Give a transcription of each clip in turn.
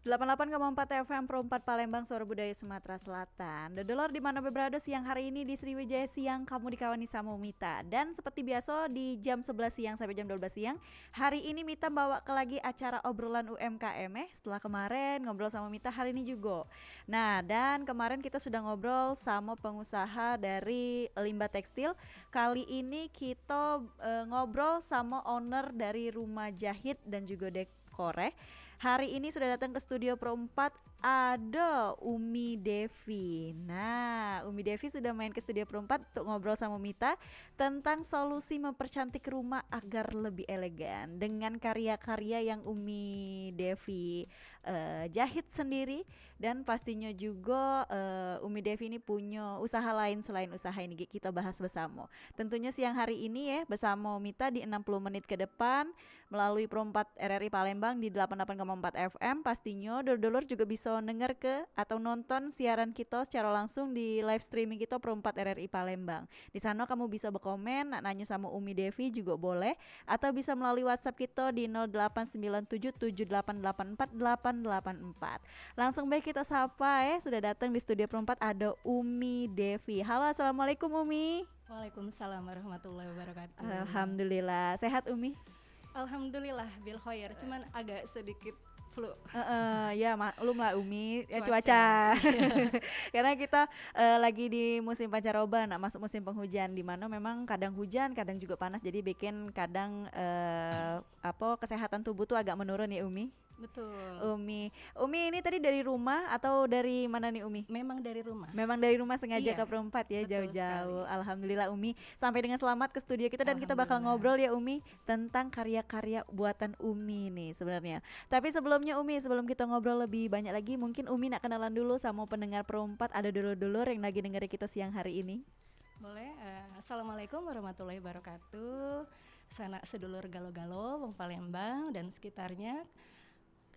88,4 FM Pro 4 Palembang, Suara Budaya Sumatera Selatan. Dodolor di mana berada siang hari ini di Sriwijaya Siang, kamu dikawani sama Mita. Dan seperti biasa di jam 11 siang sampai jam 12 siang, hari ini Mita bawa ke lagi acara obrolan UMKM setelah kemarin ngobrol sama Mita, hari ini juga. Nah, dan kemarin kita sudah ngobrol sama pengusaha dari limbah tekstil. Kali ini kita ngobrol sama owner dari Rumah Jahit dan juga Dekore. Hari ini sudah datang ke studio Pro 4 ada Umi Devi. Nah, Umi Devi sudah main ke studio Pro 4 untuk ngobrol sama Mita tentang solusi mempercantik rumah agar lebih elegan dengan karya-karya yang Umi Devi jahit sendiri, dan pastinya juga Umi Devi ini punya usaha lain selain usaha ini, kita bahas bersama. Tentunya siang hari ini ya bersama Mita di 60 menit ke depan melalui Pro 4 RRI Palembang di 88,4 FM. Pastinya dulur-dulur juga bisa denger ke atau nonton siaran kita secara langsung di live streaming kita Pro 4 RRI Palembang. Di sana kamu bisa berkomen, nanya sama Umi Devi juga boleh, atau bisa melalui WhatsApp kita di 089778848884. Langsung baik kita sapa sudah datang di studio Pro 4 ada Umi Devi. Halo, assalamualaikum Umi. Waalaikumsalam warahmatullahi wabarakatuh. Alhamdulillah, sehat Umi? Alhamdulillah bil khair, cuman agak sedikit flu. Ya maklum lah Umi, cuaca. Karena kita lagi di musim pancaroba, masuk musim penghujan, di mana memang kadang hujan, kadang juga panas, jadi bikin kadang kesehatan tubuh tuh agak menurun ya Umi. Betul. Umi ini tadi dari rumah atau dari mana nih Umi? Memang dari rumah. Memang dari rumah sengaja Iya, ke Pro 4 ya, jauh-jauh. sekali. Alhamdulillah Umi, sampai dengan selamat ke studio kita, dan kita bakal ngobrol ya Umi tentang karya-karya buatan Umi nih sebenarnya. Tapi sebelumnya Umi, sebelum kita ngobrol lebih banyak lagi, mungkin Umi nak kenalan dulu sama pendengar Pro 4, ada dulur-dulur yang lagi dengerin kita siang hari ini. Boleh. Assalamualaikum warahmatullahi wabarakatuh. Sanak sedulur galo-galo Wong Palembang dan sekitarnya.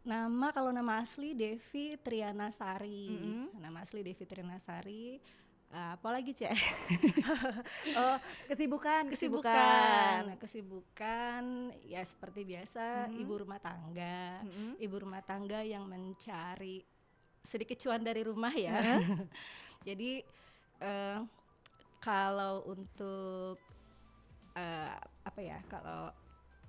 Kalau nama asli Devi Trianasari. Nama asli Devi Trianasari. Apalagi Cek? Kesibukan ya seperti biasa, ibu rumah tangga. Ibu rumah tangga yang mencari sedikit cuan dari rumah ya. Jadi kalau untuk kalau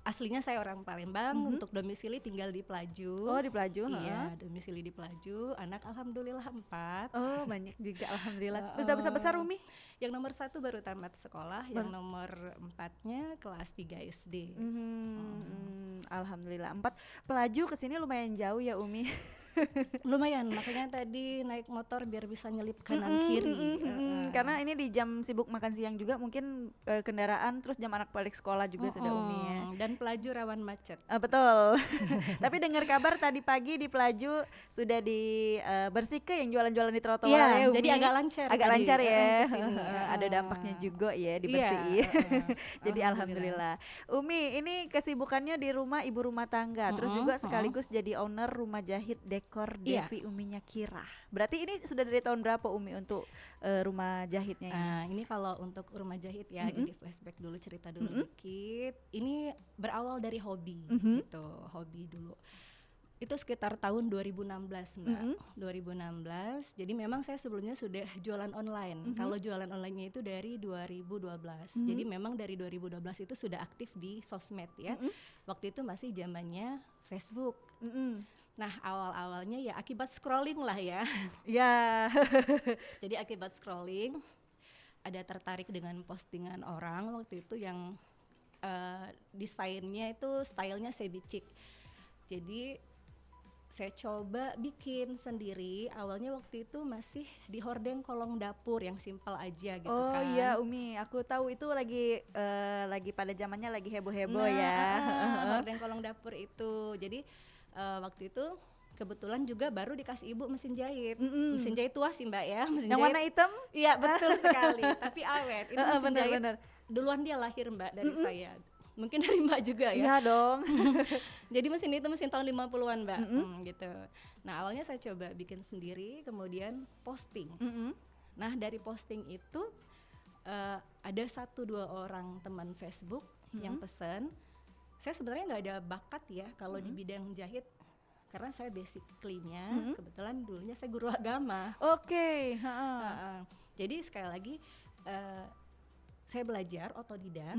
aslinya saya orang Palembang, untuk domisili tinggal di Pelaju. Oh, di Pelaju. Iya, domisili di Pelaju. Anak alhamdulillah 4. Oh, banyak juga alhamdulillah. Sudah besar Umi? Yang nomor 1 baru tamat sekolah, yang nomor 4-nya kelas 3 SD. Alhamdulillah 4. Pelaju kesini lumayan jauh ya Umi. Lumayan, makanya tadi naik motor biar bisa nyelip kanan kiri. Karena ini di jam sibuk makan siang juga mungkin kendaraan, terus jam anak balik sekolah juga sudah Umi ya. Dan Pelaju rawan macet. Betul. Tapi dengar kabar tadi pagi di Pelaju sudah dibersihkan yang jualan-jualan di trotoar ya Umi. Jadi agak lancar. Agak lancar ya. Kesini. Ada dampaknya juga ya dibersihin. Jadi alhamdulillah. Umi, ini kesibukannya di rumah ibu rumah tangga, terus juga sekaligus jadi owner Rumah Jahit Dekor Devi Uminya Kira. Berarti ini sudah dari tahun berapa Umi untuk rumah jahitnya ini? Ini kalau untuk rumah jahit ya, jadi flashback dulu, cerita dulu dikit. Ini berawal dari hobi, gitu, hobi dulu. Itu sekitar tahun 2016 Mbak, 2016. Jadi memang saya sebelumnya sudah jualan online. Kalau jualan online-nya itu dari 2012. Jadi memang dari 2012 itu sudah aktif di sosmed ya. Waktu itu masih zamannya Facebook. Nah, awal-awalnya ya akibat scrolling lah ya. Ya. Jadi akibat scrolling, ada tertarik dengan postingan orang waktu itu yang desainnya itu stylenya shabby chic. Jadi saya coba bikin sendiri. Awalnya waktu itu masih di hordeng kolong dapur yang simpel aja gitu kan. Oh iya Umi, aku tahu itu lagi pada zamannya lagi heboh-heboh ya. Hordeng kolong dapur itu. Jadi waktu itu kebetulan juga baru dikasih ibu mesin jahit. Mesin jahit tua sih Mbak ya. Mesin yang jahit, warna hitam? Iya betul sekali. Tapi awet. Itu mesin jahit. Bener. Duluan dia lahir Mbak dari saya. Mungkin dari Mbak juga ya. Iya dong. Jadi mesin itu mesin tahun 50-an Mbak. Gitu. Nah awalnya saya coba bikin sendiri, kemudian posting. Nah dari posting itu ada 1-2 orang teman Facebook yang pesen. Saya sebenarnya nggak ada bakat ya kalau di bidang jahit, karena saya basically-nya kebetulan dulunya saya guru agama. Oke. Jadi sekali lagi saya belajar otodidak.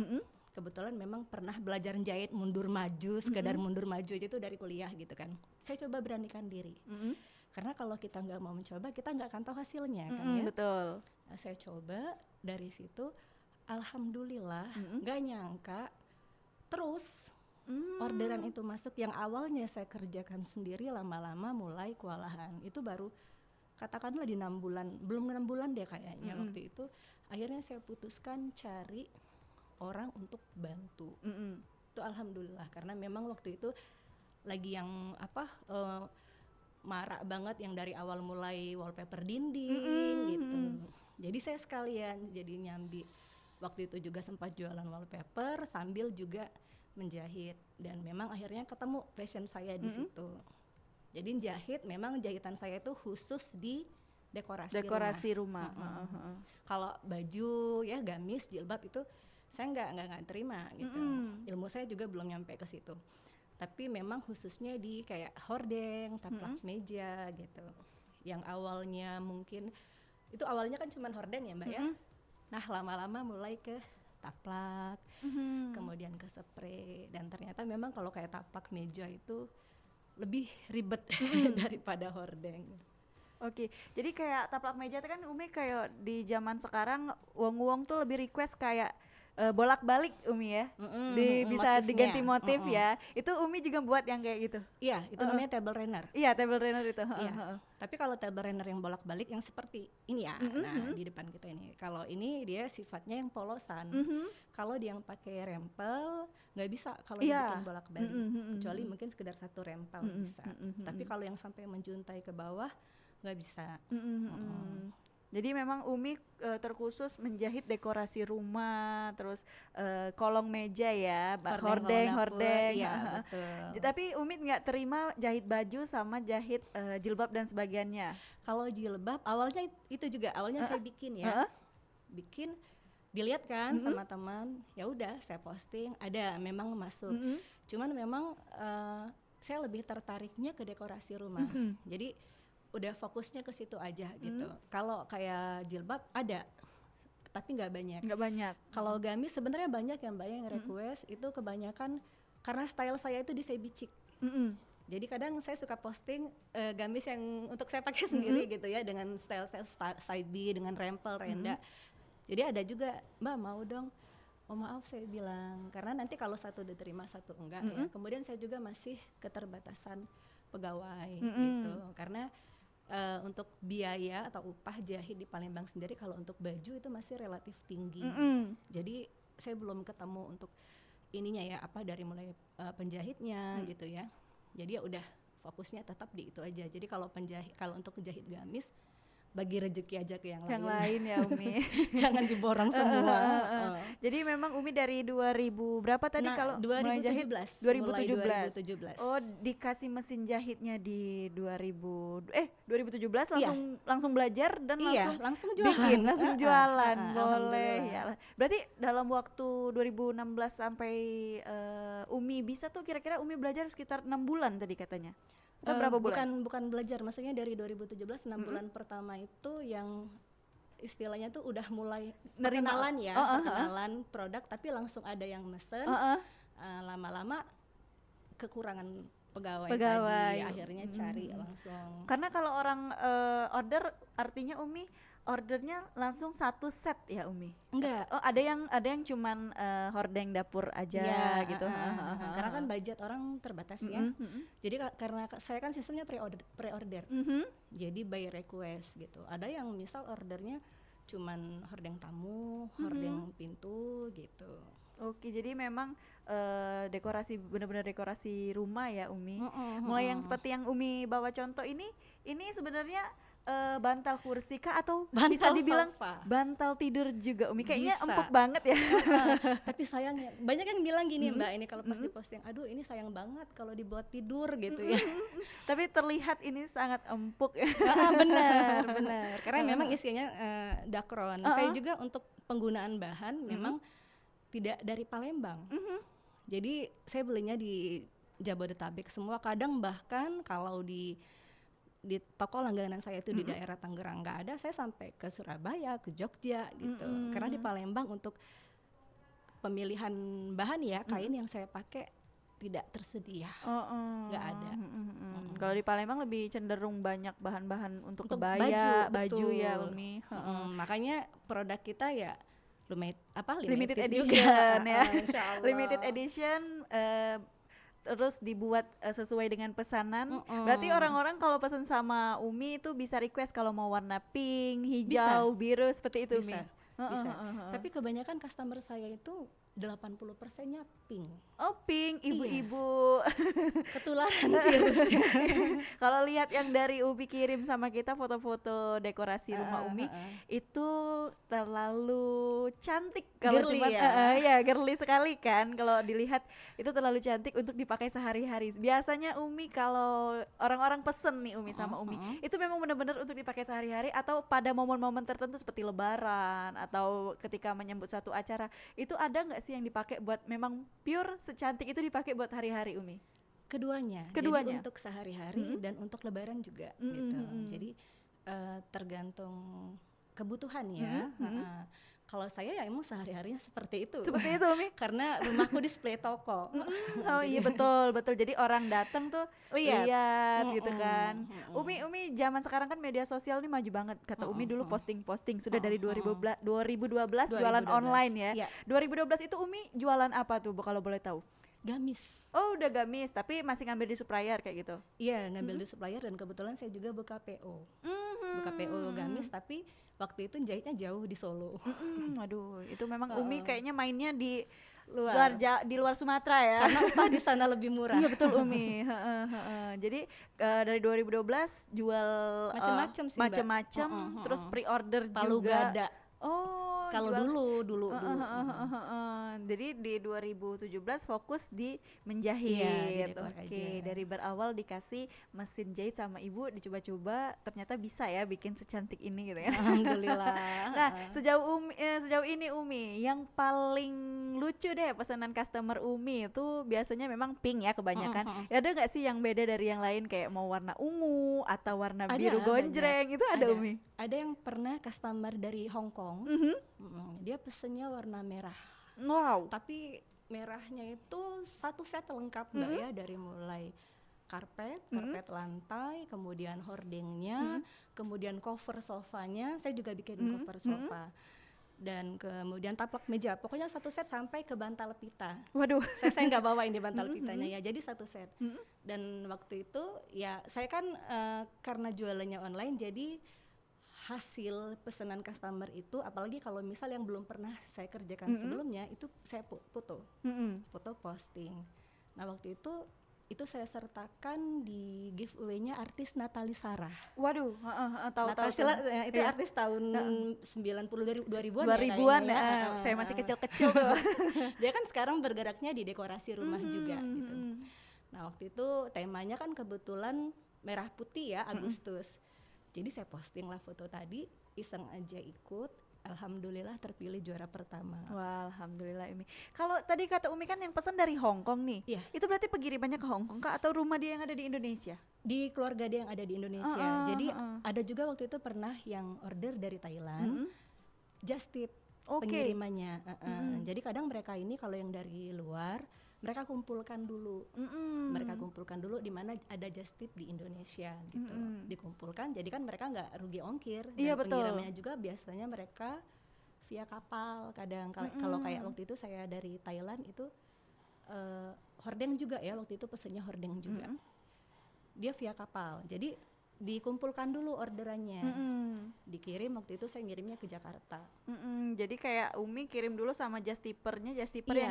Kebetulan memang pernah belajar jahit mundur maju, sekadar mundur maju aja itu dari kuliah gitu kan. Saya coba beranikan diri. Karena kalau kita nggak mau mencoba, kita nggak akan tahu hasilnya kan ya. Betul. Nah, saya coba dari situ, alhamdulillah nggak nyangka terus orderan itu masuk. Yang awalnya saya kerjakan sendiri, lama-lama mulai kewalahan. Itu baru katakanlah di 6 bulan, belum 6 bulan deh kayaknya waktu itu. Akhirnya saya putuskan cari orang untuk bantu. Itu alhamdulillah, karena memang waktu itu lagi yang marak banget yang dari awal mulai wallpaper dinding gitu. Jadi saya sekalian jadi nyambi. Waktu itu juga sempat jualan wallpaper sambil juga menjahit, dan memang akhirnya ketemu passion saya di situ. Jadi jahit, memang jahitan saya itu khusus di dekorasi rumah. Kalau baju ya, gamis, jilbab itu saya nggak terima gitu. Ilmu saya juga belum nyampe ke situ. Tapi memang khususnya di kayak hordeng, taplak meja gitu. Yang awalnya mungkin itu awalnya kan cuma hordeng ya Mbak ya. Nah lama-lama mulai ke taplak, kemudian ke spray, dan ternyata memang kalau kayak taplak meja itu lebih ribet daripada hordeng. Oke, jadi kayak taplak meja itu kan Umi kayak di zaman sekarang wong-wong tuh lebih request kayak bolak-balik Umi ya, bisa motifnya. diganti motif ya. Itu Umi juga buat yang kayak gitu? Iya, itu namanya table runner. Iya, table runner itu. Iya. Tapi kalau table runner yang bolak-balik yang seperti ini ya, nah di depan kita ini. Kalau ini dia sifatnya yang polosan. Kalau dia yang pakai rempel nggak bisa kalau dibikin bolak-balik, kecuali mungkin sekedar satu rempel bisa. Tapi kalau yang sampai menjuntai ke bawah nggak bisa. Jadi memang Umi terkhusus menjahit dekorasi rumah, terus kolong meja ya, hordeng. Iya, betul. Tapi Umi nggak terima jahit baju sama jahit jilbab dan sebagiannya. Kalau jilbab awalnya itu juga saya bikin ya, bikin dilihat kan sama teman, ya udah saya posting, ada memang masuk. Cuman memang saya lebih tertariknya ke dekorasi rumah. Jadi udah fokusnya ke situ aja gitu. Kalau kayak jilbab ada, tapi nggak banyak. Kalau gamis sebenarnya banyak ya Mbak yang request, itu kebanyakan karena style saya itu di sebicik. Jadi kadang saya suka posting gamis yang untuk saya pakai sendiri gitu ya, dengan style side B, dengan rempel, renda. Jadi ada juga, Mbak mau dong. Oh maaf saya bilang, karena nanti kalau satu diterima satu enggak ya. Kemudian saya juga masih keterbatasan pegawai gitu, karena untuk biaya atau upah jahit di Palembang sendiri kalau untuk baju itu masih relatif tinggi. Jadi saya belum ketemu untuk ininya ya, dari mulai penjahitnya gitu ya. Jadi ya udah fokusnya tetap di itu aja. Jadi kalau untuk jahit gamis, bagi rezeki aja ke yang lain ya Umi. Jangan diborong semua. Jadi memang Umi dari 2000 berapa tadi kalau mulai jahit? 2017. Oh, dikasih mesin jahitnya di 2017 langsung belajar dan langsung jualan. Bikin, langsung jualan. Boleh ya. Berarti dalam waktu 2016 sampai Umi bisa tuh kira-kira Umi belajar sekitar 6 bulan tadi katanya. Berapa bulan? Bukan belajar, maksudnya dari 2017 6 bulan pertama itu yang istilahnya tuh udah mulai perkenalan ya, perkenalan produk, tapi langsung ada yang mesen. Lama-lama kekurangan pegawai tadi, akhirnya cari langsung. Karena kalau orang order, artinya Umi ordernya langsung satu set ya Umi? Enggak. Oh ada yang cuman hordeng dapur aja ya, gitu. Karena kan budget orang terbatas ya. Jadi karena saya kan sistemnya pre-order. Jadi by request gitu. Ada yang misal ordernya cuman hordeng tamu, hordeng pintu gitu. Oke, jadi memang dekorasi, benar-benar dekorasi rumah ya Umi. Mulai yang seperti yang Umi bawa contoh ini sebenarnya bantal kursi kah atau bisa dibilang sofa. Bantal tidur juga Umi, kayaknya empuk banget ya. Tapi sayangnya banyak yang bilang gini Mbak, ini kalau pas diposting, aduh ini sayang banget kalau dibuat tidur gitu ya. Tapi terlihat ini sangat empuk ya. Benar karena memang isinya dakron. Saya juga untuk penggunaan bahan memang tidak dari Palembang. Jadi saya belinya di Jabodetabek semua. Kadang bahkan kalau di toko langganan saya itu di daerah Tangerang nggak ada, saya sampai ke Surabaya, ke Jogja gitu. Karena di Palembang untuk pemilihan bahan ya kain yang saya pakai tidak tersedia, nggak ada. Kalau di Palembang lebih cenderung banyak bahan-bahan untuk Untuk kebaya, baju betul. ya Umi. Makanya produk kita ya Limited edition juga. ya. Insya Allah. Limited edition, terus dibuat sesuai dengan pesanan. Berarti orang-orang kalau pesan sama Umi itu bisa request kalau mau warna pink, hijau, biru seperti itu Umi. Bisa. Tapi kebanyakan customer saya itu 80%-nya pink. Oh pink, ibu-ibu. Ketularan virusnya. Kalau lihat yang dari Umi kirim sama kita foto-foto dekorasi rumah Umi itu terlalu cantik kalau Girly cuma ya? girly sekali kan kalau dilihat itu terlalu cantik untuk dipakai sehari-hari. Biasanya Umi kalau orang-orang pesen nih Umi sama Umi itu memang benar-benar untuk dipakai sehari-hari atau pada momen-momen tertentu seperti lebaran atau ketika menyambut suatu acara. Itu ada nggak sih yang dipakai buat memang pure secantik itu dipakai buat hari-hari Umi? Keduanya. Jadi untuk sehari-hari dan untuk lebaran juga gitu. Jadi tergantung kebutuhan ya. Kalau saya ya emang sehari-harinya seperti itu. Seperti itu Umi? Karena rumahku display toko. Oh iya betul. Jadi orang datang tuh lihat gitu kan. Umi zaman sekarang kan media sosial nih maju banget. Kata Umi dulu posting sudah dari 2012 jualan online ya. 2012 itu Umi jualan apa tuh kalau boleh tahu? Gamis. Oh udah gamis, tapi masih ngambil di supplier kayak gitu? Iya ngambil di supplier dan kebetulan saya juga buka PO. Buka PO gamis tapi waktu itu jahitnya jauh di Solo. Aduh itu memang Umi kayaknya mainnya di luar Sumatera ya. Karena upah di sana lebih murah. Iya betul Umi. Jadi dari 2012 jual macam-macam, terus pre-order Palu juga. Gada. Oh, kalau dulu. Jadi di 2017 fokus di menjahit. Oke, dari berawal dikasih mesin jahit sama ibu dicoba-coba, ternyata bisa ya bikin secantik ini gitu ya. Alhamdulillah. Nah, sejauh ini Umi, yang paling lucu deh pesanan customer Umi itu biasanya memang pink ya kebanyakan. Ada nggak sih yang beda dari yang lain kayak mau warna ungu atau warna biru gonjreng itu ada Umi? Ada yang pernah customer dari Hong Kong. Dia pesennya warna merah. Wow. Tapi merahnya itu satu set lengkap Mbak ya, dari mulai karpet lantai, kemudian hordingnya, kemudian cover sofanya, saya juga bikin cover sofa. Dan kemudian taplak meja, pokoknya satu set sampai ke bantal pita. Waduh. Saya nggak bawa ini bantal pitanya ya, jadi satu set. Dan waktu itu ya saya kan karena jualannya online, jadi hasil pesanan customer itu, apalagi kalau misal yang belum pernah saya kerjakan sebelumnya, itu saya foto posting. Nah waktu itu saya sertakan di giveaway-nya artis Natali Sarah. Waduh, tahu. Itu artis tahun 90 2000-an 2000-an ya. Saya masih kecil-kecil tuh. Dia kan sekarang bergeraknya di dekorasi rumah juga gitu. Nah waktu itu temanya kan kebetulan merah putih ya, Agustus. Jadi saya posting lah foto tadi, iseng aja ikut. Alhamdulillah terpilih juara pertama. Wah, alhamdulillah Umi. Kalau tadi kata Umi kan yang pesan dari Hong Kong nih. Iya. Itu berarti pengirimannya ke Hong Kong kah atau rumah dia yang ada di Indonesia? Di keluarga dia yang ada di Indonesia. Jadi ada juga waktu itu pernah yang order dari Thailand. Just tip pengirimannya. Jadi kadang mereka ini kalau yang dari luar, mereka kumpulkan dulu. Mereka kumpulkan dulu di mana ada just tip di Indonesia gitu. Dikumpulkan, jadi kan mereka nggak rugi ongkir. Dan iya, betul. Pengirimannya juga biasanya mereka via kapal. Kadang kalau kayak waktu itu saya dari Thailand itu hordeng juga ya, waktu itu pesennya hordeng juga. Dia via kapal. Jadi dikumpulkan dulu orderannya, dikirim. Waktu itu saya ngirimnya ke Jakarta. Jadi kayak Umi kirim dulu sama just tipper yang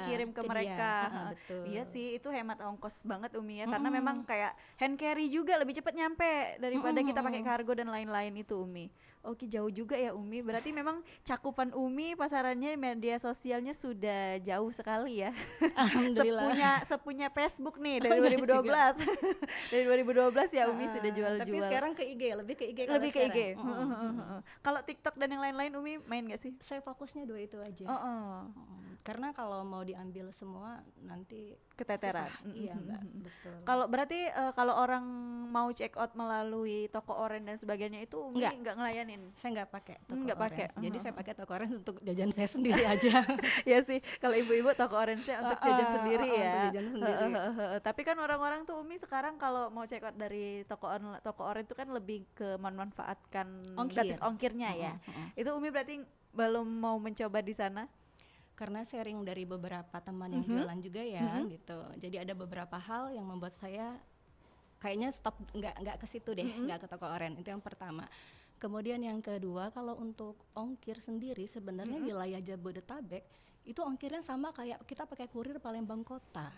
kirim ke mereka. Betul. Iya sih, itu hemat ongkos banget Umi ya, karena memang kayak hand carry juga lebih cepat nyampe daripada kita pakai kargo dan lain-lain itu Umi. Oke, jauh juga ya Umi. Berarti memang cakupan Umi pasarannya media sosialnya sudah jauh sekali ya. Alhamdulillah. Sepunya Facebook nih Oh, dari enggak juga. 2012. Dari 2012 ya Umi sudah Tapi jual-jual. sekarang ke IG, lebih ke IG kalau Lebih ke IG. sekarang. Kalau TikTok dan yang lain-lain Umi main gak sih? Saya fokusnya 2 itu aja. Oh, Karena kalau mau diambil semua nanti keteteran. susah. Iya, Mbak, betul. Kalau berarti kalau orang mau check out melalui toko oren dan sebagainya itu Umi nggak ngelayanin? Saya nggak pakai toko Nggak pakai. orange. Jadi saya pakai toko orange untuk jajan saya sendiri aja. Ya sih, kalau ibu-ibu toko orange-nya untuk jajan sendiri ya. Untuk jajan sendiri. Tapi kan orang-orang tuh Umi sekarang kalau mau check out dari toko orange itu kan lebih ke memanfaatkan gratis ongkirnya ya. Itu Umi berarti belum mau mencoba di sana? Karena sharing dari beberapa teman yang jualan juga ya gitu. Jadi ada beberapa hal yang membuat saya kayaknya stop, nggak ke situ deh, nggak ke toko oren. Itu yang pertama. Kemudian yang kedua, kalau untuk ongkir sendiri sebenarnya wilayah Jabodetabek itu ongkirnya sama kayak kita pakai kurir Palembang Kota.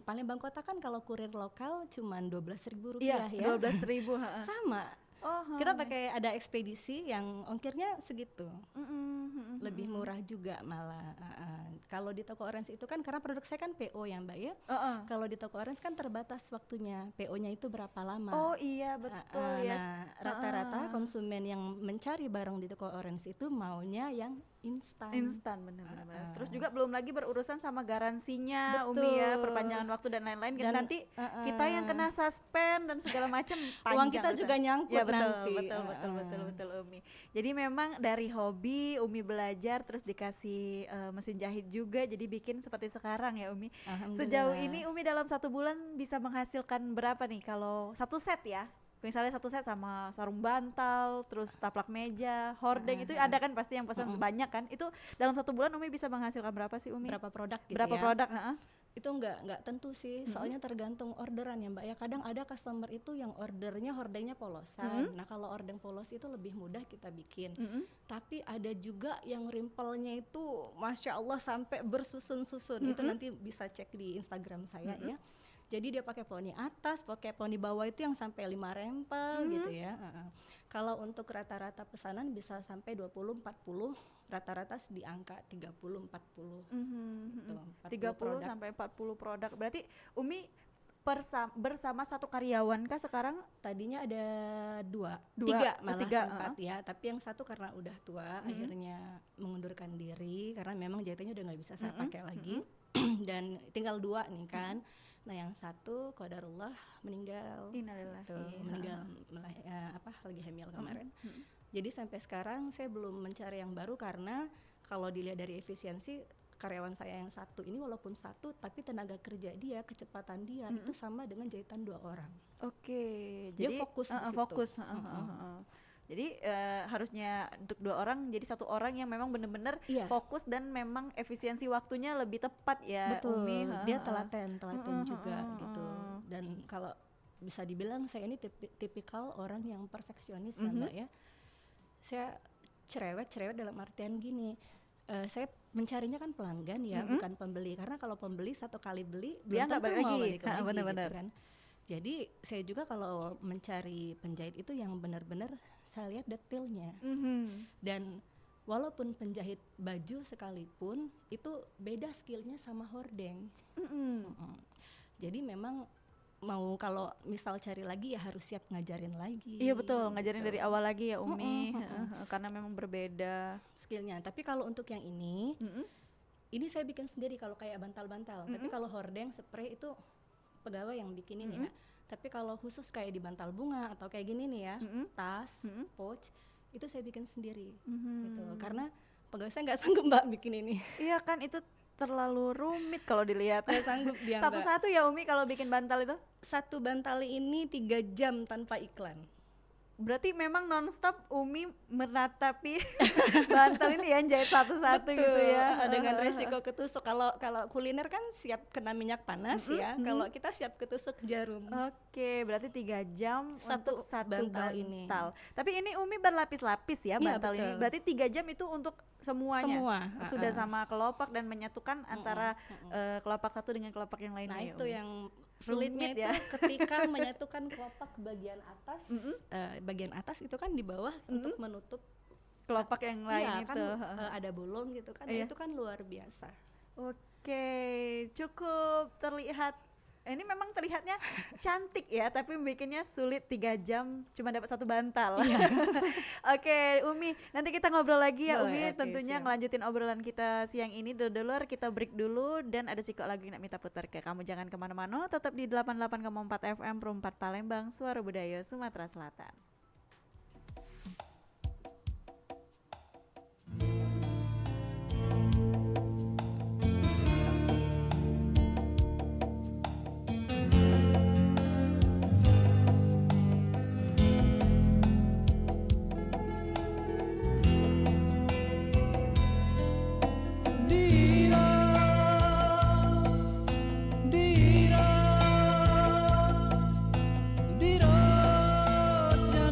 Palembang Kota kan kalau kurir lokal cuman Rp12.000 ya. 12.000. Sama. Kita pakai ada ekspedisi yang ongkirnya segitu. Lebih murah juga malah. Kalau di toko orange itu kan karena produk saya kan PO ya Mbak ya. Kalau di toko orange kan terbatas waktunya, PO-nya itu berapa lama. Oh iya betul ya. Nah rata-rata konsumen yang mencari barang di toko orange itu maunya yang instan. Instan benar-benar. Terus juga belum lagi berurusan sama garansinya Umi ya, perpanjangan waktu dan lain-lain. Dan nanti kita yang kena suspend dan segala macam panjang. Uang kita juga nyangkut ya, betul, nanti. Betul Umi. Jadi memang dari hobi Umi belajar terus dikasih mesin jahit juga jadi bikin seperti sekarang ya Umi. Sejauh ini Umi dalam 1 bulan bisa menghasilkan berapa nih kalau satu set ya? Misalnya satu set sama sarung bantal, terus taplak meja, hordeng itu ada kan pasti yang pesan banyak kan? Itu dalam 1 bulan Umi bisa menghasilkan berapa sih Umi? Berapa produk gitu berapa ya? Produk? Itu nggak tentu sih, soalnya tergantung orderan ya Mbak ya. Kadang ada customer itu yang ordernya hordengnya polosan. Nah kalau ordeng polos itu lebih mudah kita bikin. Tapi ada juga yang rimpelnya itu Masya Allah sampai bersusun-susun. Itu nanti bisa cek di Instagram saya ya. Jadi dia pakai poni atas, pakai poni bawah itu yang sampai 5 rempel gitu ya. Kalau untuk rata-rata pesanan bisa sampai 20-40, rata-rata di angka 30-40. Gitu, 30 produk. sampai 40 produk. Berarti Umi bersama satu karyawan kah sekarang? Tadinya ada 2, 3 malah 3, sempat ya. Tapi yang satu karena udah tua akhirnya mengundurkan diri karena memang jahitannya udah nggak bisa saya pakai lagi. Dan tinggal 2 nih kan. Nah yang satu qadarullah meninggal. Innalillahi. Meninggal lagi hamil kemarin. Jadi sampai sekarang saya belum mencari yang baru karena kalau dilihat dari efisiensi karyawan saya yang satu ini walaupun satu tapi tenaga kerja dia, kecepatan dia itu sama dengan jahitan 2 orang. Oke, Dia jadi fokus di situ. fokus. Jadi harusnya untuk 2 orang jadi 1 orang yang memang benar-benar fokus dan memang efisiensi waktunya lebih tepat ya. Betul. Umi. Dia telaten juga gitu. Dan kalau bisa dibilang saya ini tipikal orang yang perfeksionis ya Mbak ya. Saya cerewet dalam artian gini. Saya mencarinya kan pelanggan ya, bukan pembeli. Karena kalau pembeli 1 kali beli dia belum tentu mau balik lagi benar-benar. gitu kan. Jadi saya juga kalau mencari penjahit itu yang benar-benar saya lihat detailnya. Dan walaupun penjahit baju sekalipun itu beda skillnya sama hordeng. Jadi memang mau kalau misal cari lagi ya harus siap ngajarin lagi. Iya betul, ngajarin dari awal lagi ya Umi. Karena memang berbeda skillnya. Tapi kalau untuk yang ini saya bikin sendiri kalau kayak bantal-bantal. Tapi kalau hordeng spray itu pegawai yang bikinin ya. Tapi kalau khusus kayak di bantal bunga atau kayak gini nih ya, tas, pouch, itu saya bikin sendiri gitu. Karena pegawai saya nggak sanggup Mbak bikin ini. Iya kan itu terlalu rumit kalau dilihat. Nggak sanggup dia Mbak. Satu-satu ya Umi kalau bikin bantal itu? 1 bantal ini 3 jam tanpa iklan. Berarti memang nonstop Umi meratapi bantal ini ya, jahit satu-satu gitu ya. Dengan resiko ketusuk. Kalau kuliner kan siap kena minyak panas ya. Kalau kita siap ketusuk jarum. Oke, berarti 3 jam untuk satu bantal ini. Tapi ini Umi berlapis-lapis ya bantal ini. Berarti 3 jam itu untuk semuanya. Sudah sama kelopak dan menyatukan antara kelopak satu dengan kelopak yang lainnya. Nah ya, itu Umi. yang Sulitnya Rumit ya. itu ketika menyatukan kelopak bagian atas, bagian atas itu kan di bawah untuk menutup Kelopak yang lain iya itu. kan ada bolong gitu kan, Iya. itu kan luar biasa. Oke, cukup terlihat. Ini memang terlihatnya cantik ya, tapi bikinnya sulit 3 jam cuma dapat 1 bantal. Oke, Umi, nanti kita ngobrol lagi ya. Umi, Boleh, oke, tentunya siap. ngelanjutin obrolan kita siang ini. Dulur, kita break dulu dan ada sikok lagi yang nak minta putar ke kamu. Jangan kemana-mana, tetap di 88,4 FM Perempat Palembang, Suara Budaya Sumatera Selatan. Dira, dira, dira, jangan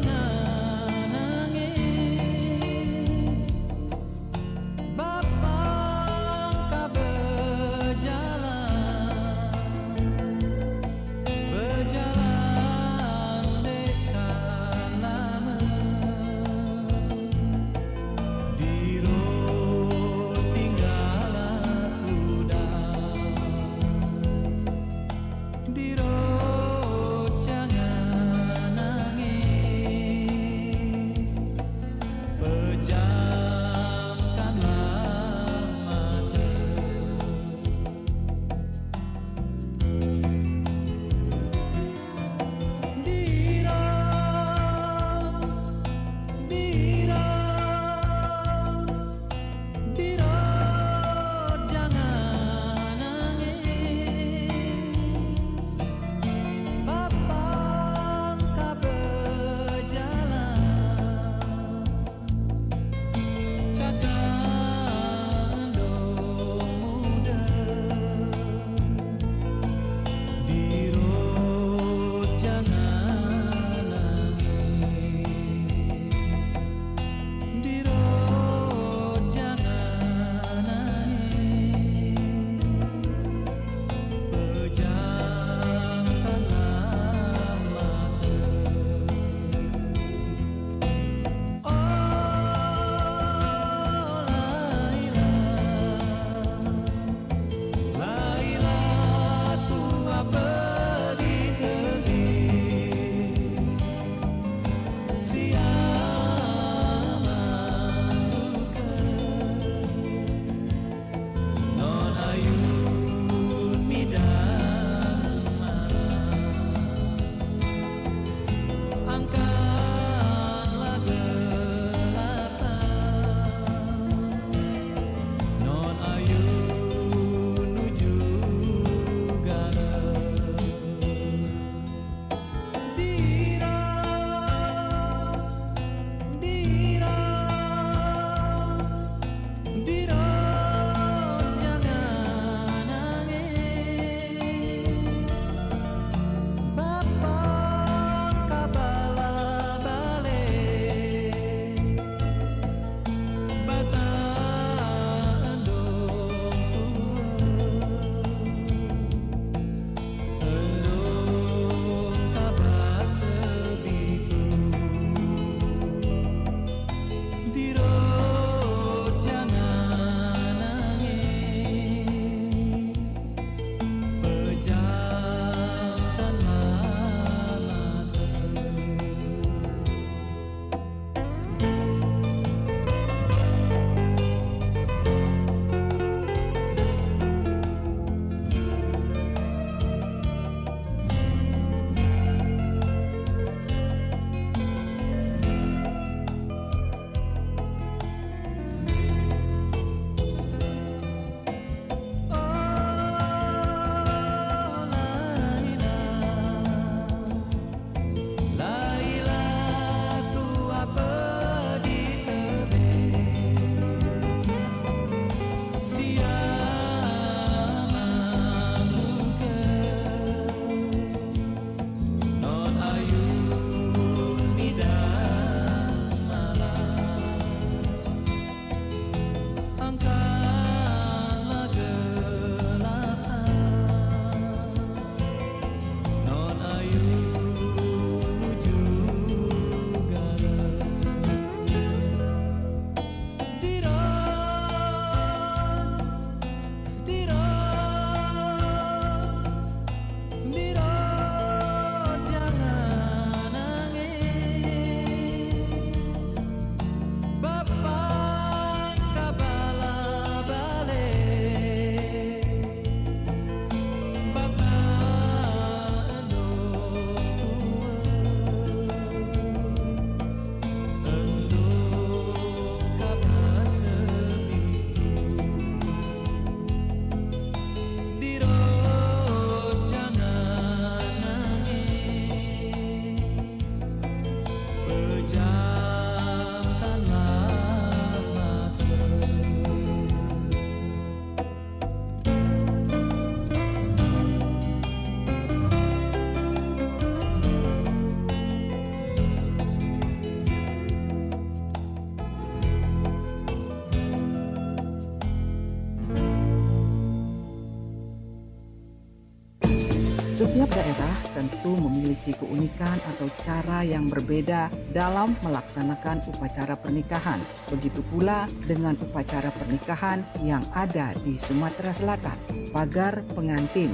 Setiap daerah tentu memiliki keunikan atau cara yang berbeda dalam melaksanakan upacara pernikahan. Begitu pula dengan upacara pernikahan yang ada di Sumatera Selatan, pagar pengantin.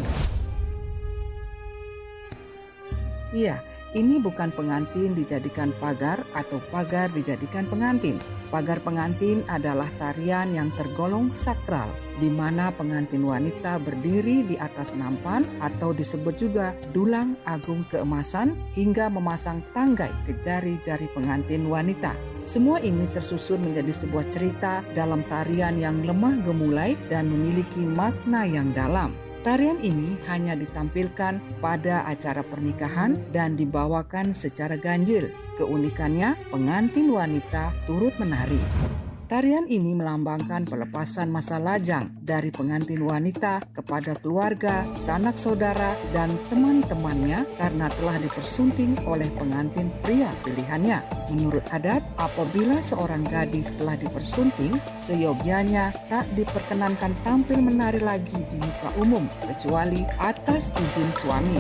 Iya, ini bukan pengantin dijadikan pagar atau pagar dijadikan pengantin. Pagar pengantin adalah tarian yang tergolong sakral, di mana pengantin wanita berdiri di atas nampan atau disebut juga dulang agung keemasan hingga memasang tanggai ke jari-jari pengantin wanita. Semua ini tersusun menjadi sebuah cerita dalam tarian yang lemah gemulai dan memiliki makna yang dalam. Tarian ini hanya ditampilkan pada acara pernikahan dan dibawakan secara ganjil. Keunikannya, pengantin wanita turut menari. Tarian ini melambangkan pelepasan masa lajang dari pengantin wanita kepada keluarga, sanak saudara, dan teman-temannya karena telah dipersunting oleh pengantin pria pilihannya. Menurut adat, apabila seorang gadis telah dipersunting, seyogianya tak diperkenankan tampil menari lagi di muka umum, kecuali atas izin suami.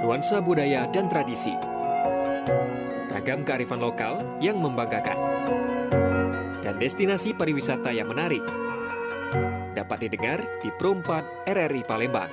Nuansa budaya dan tradisi, ragam kearifan lokal yang membanggakan, dan destinasi pariwisata yang menarik dapat didengar di Pro 4 RRI Palembang.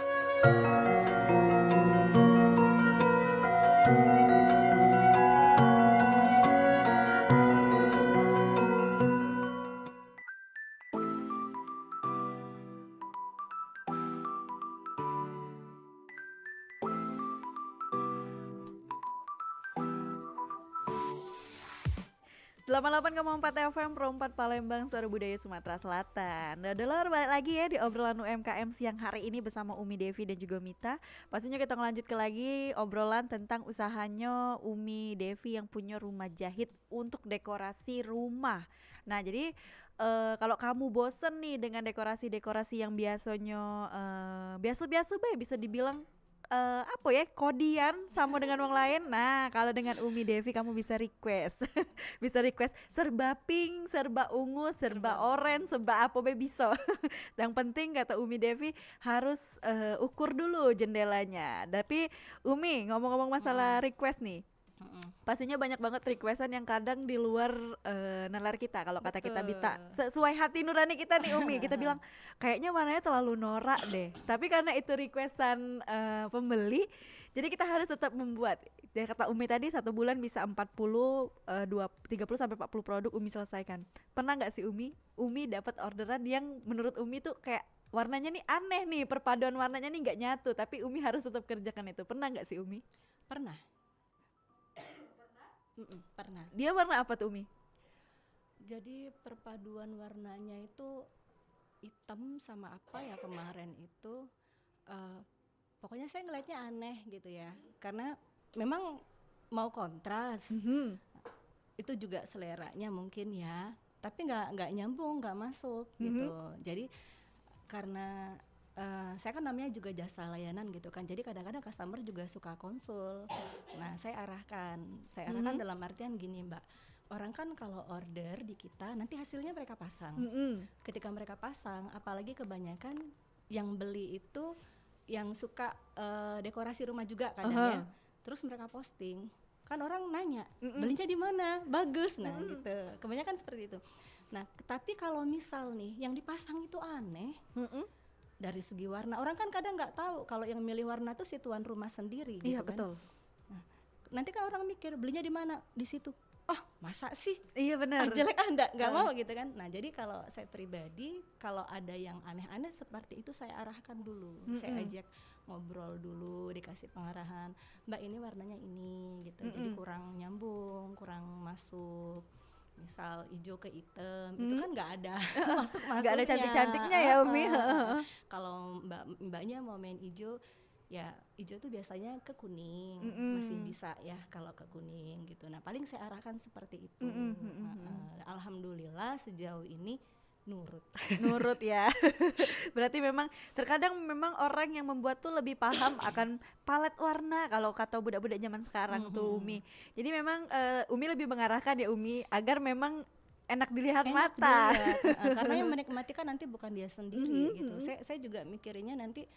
Delapan 88,4 FM Pro 4 Palembang, Suara Budaya Sumatera Selatan. Nah, Delor balik lagi ya di obrolan UMKM siang hari ini bersama Umi Devi dan juga Mita. Pastinya kita ngelanjutkan lagi obrolan tentang usahanya Umi Devi yang punya rumah jahit untuk dekorasi rumah. Nah, jadi kalau kamu bosen nih dengan dekorasi-dekorasi yang biasanya biasa-biasa bisa dibilang apa ya, kodian sama dengan orang lain. Nah, kalau dengan Umi Devi kamu bisa request. Bisa request serba pink, serba ungu, serba oranye, serba apa bisa. Yang penting kata Umi Devi harus ukur dulu jendelanya. Tapi Umi, ngomong-ngomong masalah request nih. Pastinya banyak banget requestan yang kadang di luar nalar kita. Kalau kata kita Bita, sesuai hati nurani kita nih Umi. Kita bilang kayaknya warnanya terlalu norak deh. Tapi karena itu requestan pembeli, jadi kita harus tetap membuat. Dan kata Umi tadi 1 bulan bisa 30 sampai 40 produk Umi selesaikan. Pernah nggak sih Umi dapat orderan yang menurut Umi tuh kayak warnanya nih aneh nih, perpaduan warnanya nih nggak nyatu, tapi Umi harus tetap kerjakan itu. Pernah nggak sih Umi? Pernah. Pernah. Dia warna apa tuh Umi? Jadi perpaduan warnanya itu hitam sama apa ya kemarin itu pokoknya saya ngelihatnya aneh gitu ya, karena memang mau kontras. Itu juga seleranya mungkin ya, tapi nggak nyambung, nggak masuk gitu. Jadi karena saya kan namanya juga jasa layanan gitu kan, jadi kadang-kadang customer juga suka konsul. Nah, saya arahkan dalam artian gini Mbak, orang kan kalau order di kita nanti hasilnya mereka pasang. Ketika mereka pasang, apalagi kebanyakan yang beli itu yang suka dekorasi rumah juga kadang ya, terus mereka posting, kan orang nanya belinya di mana, bagus, nah gitu, kebanyakan seperti itu. Nah, tapi kalau misal nih yang dipasang itu aneh, dari segi warna, orang kan kadang nggak tahu kalau yang milih warna tuh si tuan rumah sendiri gitu. Iya, kan. Betul. Nah, nanti kan orang mikir belinya di mana, di situ. Oh, masa sih? Iya benar. Jelek nggak mau gitu kan. Nah, jadi kalau saya pribadi kalau ada yang aneh-aneh seperti itu saya arahkan dulu. Saya ajak ngobrol dulu, dikasih pengarahan. Mbak, ini warnanya ini gitu. Jadi kurang nyambung, kurang masuk. Misal hijau ke hitam, itu kan nggak ada masuknya, nggak ada cantik-cantiknya ya Umi. Kalau mbaknya mau main hijau, ya hijau tuh biasanya ke kuning, masih bisa ya kalau ke kuning gitu. Nah, paling saya arahkan seperti itu. Alhamdulillah sejauh ini nurut ya. Berarti memang terkadang memang orang yang membuat tuh lebih paham akan palet warna kalau kata budak-budak zaman sekarang tuh Umi. Jadi memang Umi lebih mengarahkan ya Umi agar memang enak dilihat enak mata. dilihat, karena yang menikmati kan nanti bukan dia sendiri gitu. Saya juga mikirinnya nanti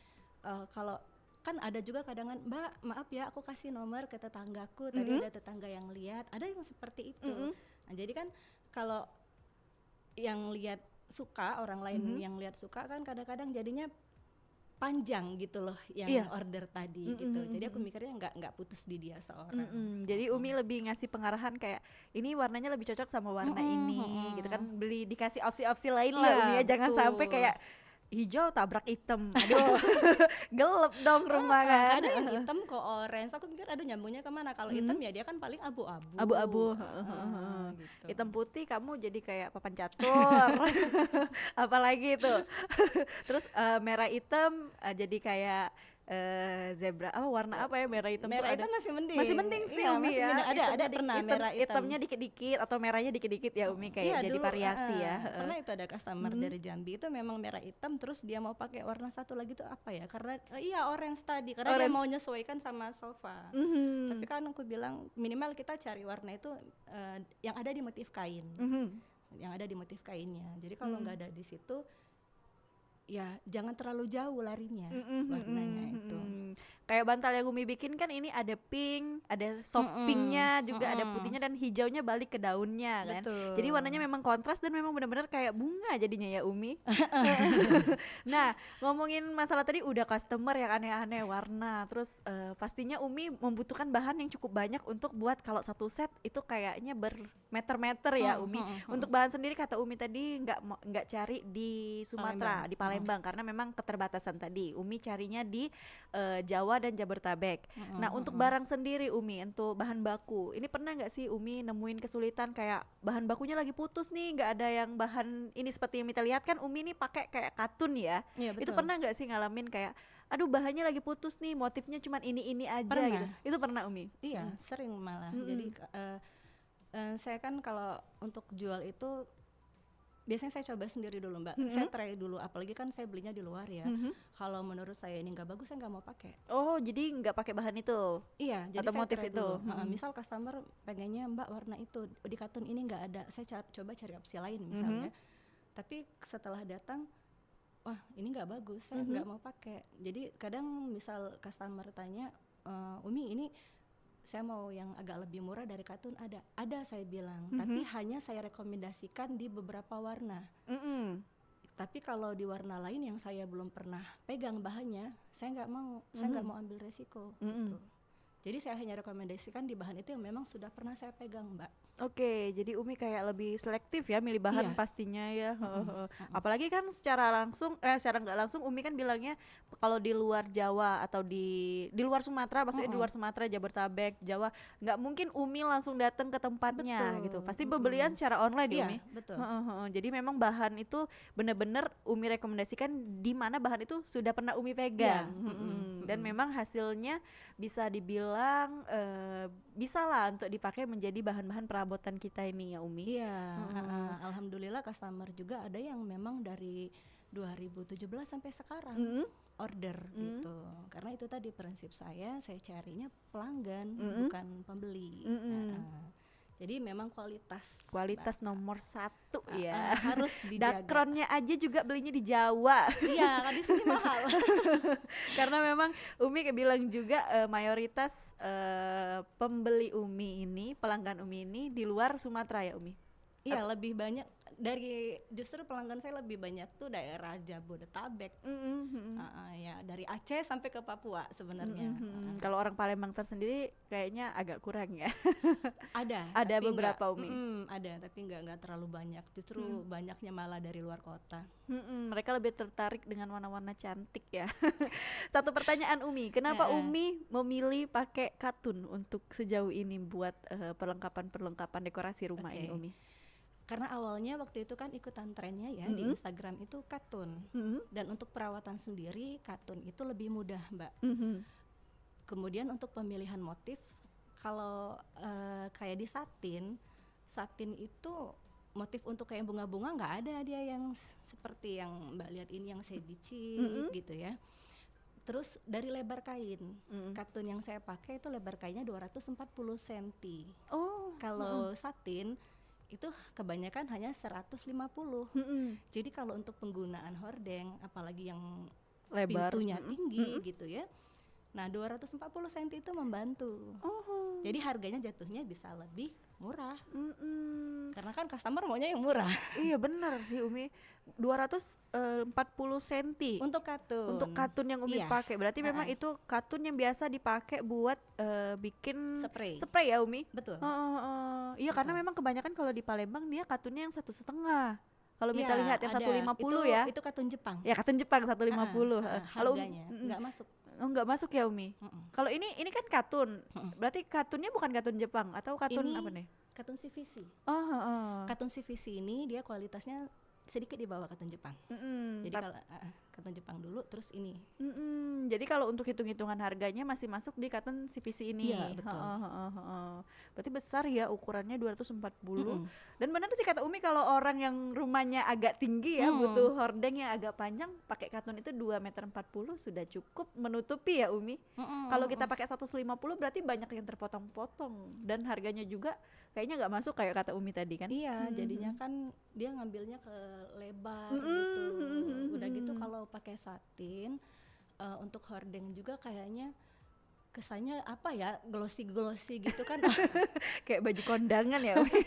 kalau kan ada juga kadang-kadang, Mbak maaf ya aku kasih nomor ke tetanggaku, tadi ada tetangga yang lihat, ada yang seperti itu. Nah jadi kan kalau yang lihat suka, orang lain yang lihat suka kan kadang-kadang jadinya panjang gitu loh yang Iya. order tadi gitu. Jadi aku mikirnya nggak putus di dia seorang. Jadi Umi lebih ngasih pengarahan kayak ini warnanya lebih cocok sama warna ini gitu kan, beli dikasih opsi-opsi lain lah Iya, Umi ya, jangan betul. sampai kayak hijau tabrak hitam, aduh gelap dong rumah kan. Ada yang hitam ke orange, aku pikir aduh nyambungnya kemana, kalau hitam ya dia kan paling abu-abu. Abu-abu, Gitu. hitam putih kamu jadi kayak papan catur, apalagi itu. Terus merah hitam jadi kayak zebra. Warna apa ya merah hitam tuh Merah ada. hitam masih mending. Masih mending sih Iya, Umi masih ya. mending. Ada Hitamnya pernah hitam- merah hitam. hitamnya dikit-dikit atau merahnya dikit-dikit ya Umi, kayak Iya, jadi dulu, variasi ya. Pernah itu ada customer dari Jambi itu memang merah hitam, terus dia mau pakai warna satu lagi tuh apa ya? Karena iya orange tadi, karena dia Orange. mau menyesuaikan sama sofa. Tapi kan aku bilang minimal kita cari warna itu yang ada di motif kain, yang ada di motif kainnya. Jadi kalau nggak ada di situ, ya jangan terlalu jauh larinya warnanya itu. Kayak bantal yang Umi bikin kan ini ada pink, ada soft pinknya juga, ada putihnya dan hijaunya balik ke daunnya kan. Betul. Jadi warnanya memang kontras dan memang benar-benar kayak bunga jadinya ya Umi. Nah, ngomongin masalah tadi udah customer yang aneh-aneh warna, terus pastinya Umi membutuhkan bahan yang cukup banyak untuk buat kalau satu set itu kayaknya bermeter-meter ya Umi. Untuk bahan sendiri kata Umi tadi nggak cari di Sumatera, di Palembang karena memang keterbatasan tadi. Umi carinya di Jawa dan Jabodetabek. Nah, untuk barang sendiri Umi, untuk bahan baku, ini pernah nggak sih Umi nemuin kesulitan kayak bahan bakunya lagi putus nih, nggak ada yang bahan ini seperti yang kita lihat kan Umi nih pakai kayak katun ya. Iya, Itu betul. pernah nggak sih ngalamin kayak aduh bahannya lagi putus nih, motifnya cuman ini aja Pernah. gitu. Itu pernah Umi? Iya, sering malah. Jadi saya kan kalau untuk jual itu biasanya saya coba sendiri dulu Mbak. Saya try dulu, apalagi kan saya belinya di luar ya. Kalau menurut saya ini nggak bagus, saya nggak mau pakai. Oh, jadi nggak pakai bahan itu? Iya, jadi Atau saya motif try itu? dulu. Misal customer pengennya Mbak warna itu di katun ini nggak ada, saya coba cari opsi lain misalnya. Tapi setelah datang, wah ini nggak bagus, saya nggak mau pakai. Jadi kadang misal customer tanya, Umi ini saya mau yang agak lebih murah dari katun, ada saya bilang, tapi hanya saya rekomendasikan di beberapa warna. Tapi kalau di warna lain yang saya belum pernah pegang bahannya, saya nggak mau, saya nggak mau ambil resiko gitu. Jadi saya hanya rekomendasikan di bahan itu yang memang sudah pernah saya pegang Mbak. Oke, jadi Umi kayak lebih selektif ya milih bahan Iya. pastinya ya. Apalagi kan secara langsung, secara nggak langsung Umi kan bilangnya kalau di luar Jawa atau di luar Sumatera, maksudnya di luar Sumatera, Jabodetabek, Jawa, nggak mungkin Umi langsung datang ke tempatnya Betul. gitu. Pasti pembelian secara online ya Iya, Umi. betul. Jadi memang bahan itu benar-benar Umi rekomendasikan di mana bahan itu sudah pernah Umi pegang. Dan memang hasilnya bisa dibilang bisa lah untuk dipakai menjadi bahan-bahan perabotan kita ini ya Umi. Iya, alhamdulillah customer juga ada yang memang dari 2017 sampai sekarang order gitu. Karena itu tadi prinsip saya carinya pelanggan bukan pembeli. Jadi memang kualitas Nomor satu ya. harus dijaga. Dakronnya aja juga belinya di Jawa. Iya, di sini mahal. Karena memang Umi bilang juga mayoritas pembeli Umi ini, pelanggan Umi ini di luar Sumatera ya Umi. Iya, lebih banyak dari justru pelanggan saya lebih banyak tuh daerah Jabodetabek. Ya dari Aceh sampai ke Papua sebenarnya. Kalau orang Palembang tersendiri kayaknya agak kurang ya. Ada Ada tapi beberapa, nggak- Umi. ada tapi nggak terlalu banyak, justru banyaknya malah dari luar kota. Mereka lebih tertarik dengan warna-warna cantik ya. Satu pertanyaan Umi, kenapa Umi memilih pakai katun untuk sejauh ini buat perlengkapan dekorasi rumah Oke. ini Umi? Karena awalnya waktu itu kan ikutan trennya ya di Instagram itu katun, dan untuk perawatan sendiri katun itu lebih mudah Mbak. Kemudian untuk pemilihan motif, kalau kayak di satin itu motif untuk kayak bunga-bunga nggak ada dia yang seperti yang Mbak lihat ini yang saya bicik gitu ya. Terus dari lebar kain, katun yang saya pakai itu lebar kainnya 240 cm. Oh, Kalau satin itu kebanyakan hanya 150. Jadi kalau untuk penggunaan hordeng, apalagi yang Lebar. pintunya tinggi gitu ya, nah 240 cm itu membantu. Jadi harganya jatuhnya bisa lebih murah. Karena kan customer maunya yang murah. Iya benar sih Umi, 240 cm Untuk katun. untuk katun yang Umi Iya. pakai. Berarti memang itu katun yang biasa dipakai buat bikin Spray. spray ya Umi? Betul. Iya karena Betul. memang kebanyakan kalau di Palembang dia katunnya yang 1,5. Kalau Mita Iya, lihat yang ada. 150 Itu- ya. Itu katun Jepang. Ya katun Jepang 150. Kalau Harganya nggak masuk. nggak masuk ya Umi. Kalau ini kan katun. Berarti katunnya bukan katun Jepang atau katun Ini apa nih? Katun CVC. Oh. Katun CVC ini dia kualitasnya sedikit di bawah katun Jepang. Jadi kalau katun Jepang dulu, terus ini. Jadi kalau untuk hitung-hitungan harganya masih masuk di katun CVC ini. Iya, betul. Berarti besar ya ukurannya 240. Dan benar sih kata Umi kalau orang yang rumahnya agak tinggi ya butuh hordeng yang agak panjang, pakai katun itu 2,40 meter sudah cukup menutupi ya Umi. Kalau kita pakai 150 berarti banyak yang terpotong-potong dan harganya juga kayaknya nggak masuk kayak kata Umi tadi kan. Iya, jadinya kan dia ngambilnya ke lebar gitu. Udah gitu kalau pakai satin untuk hordeng juga kayaknya kesannya apa ya, glossy gitu kan. Kayak baju kondangan ya Umi.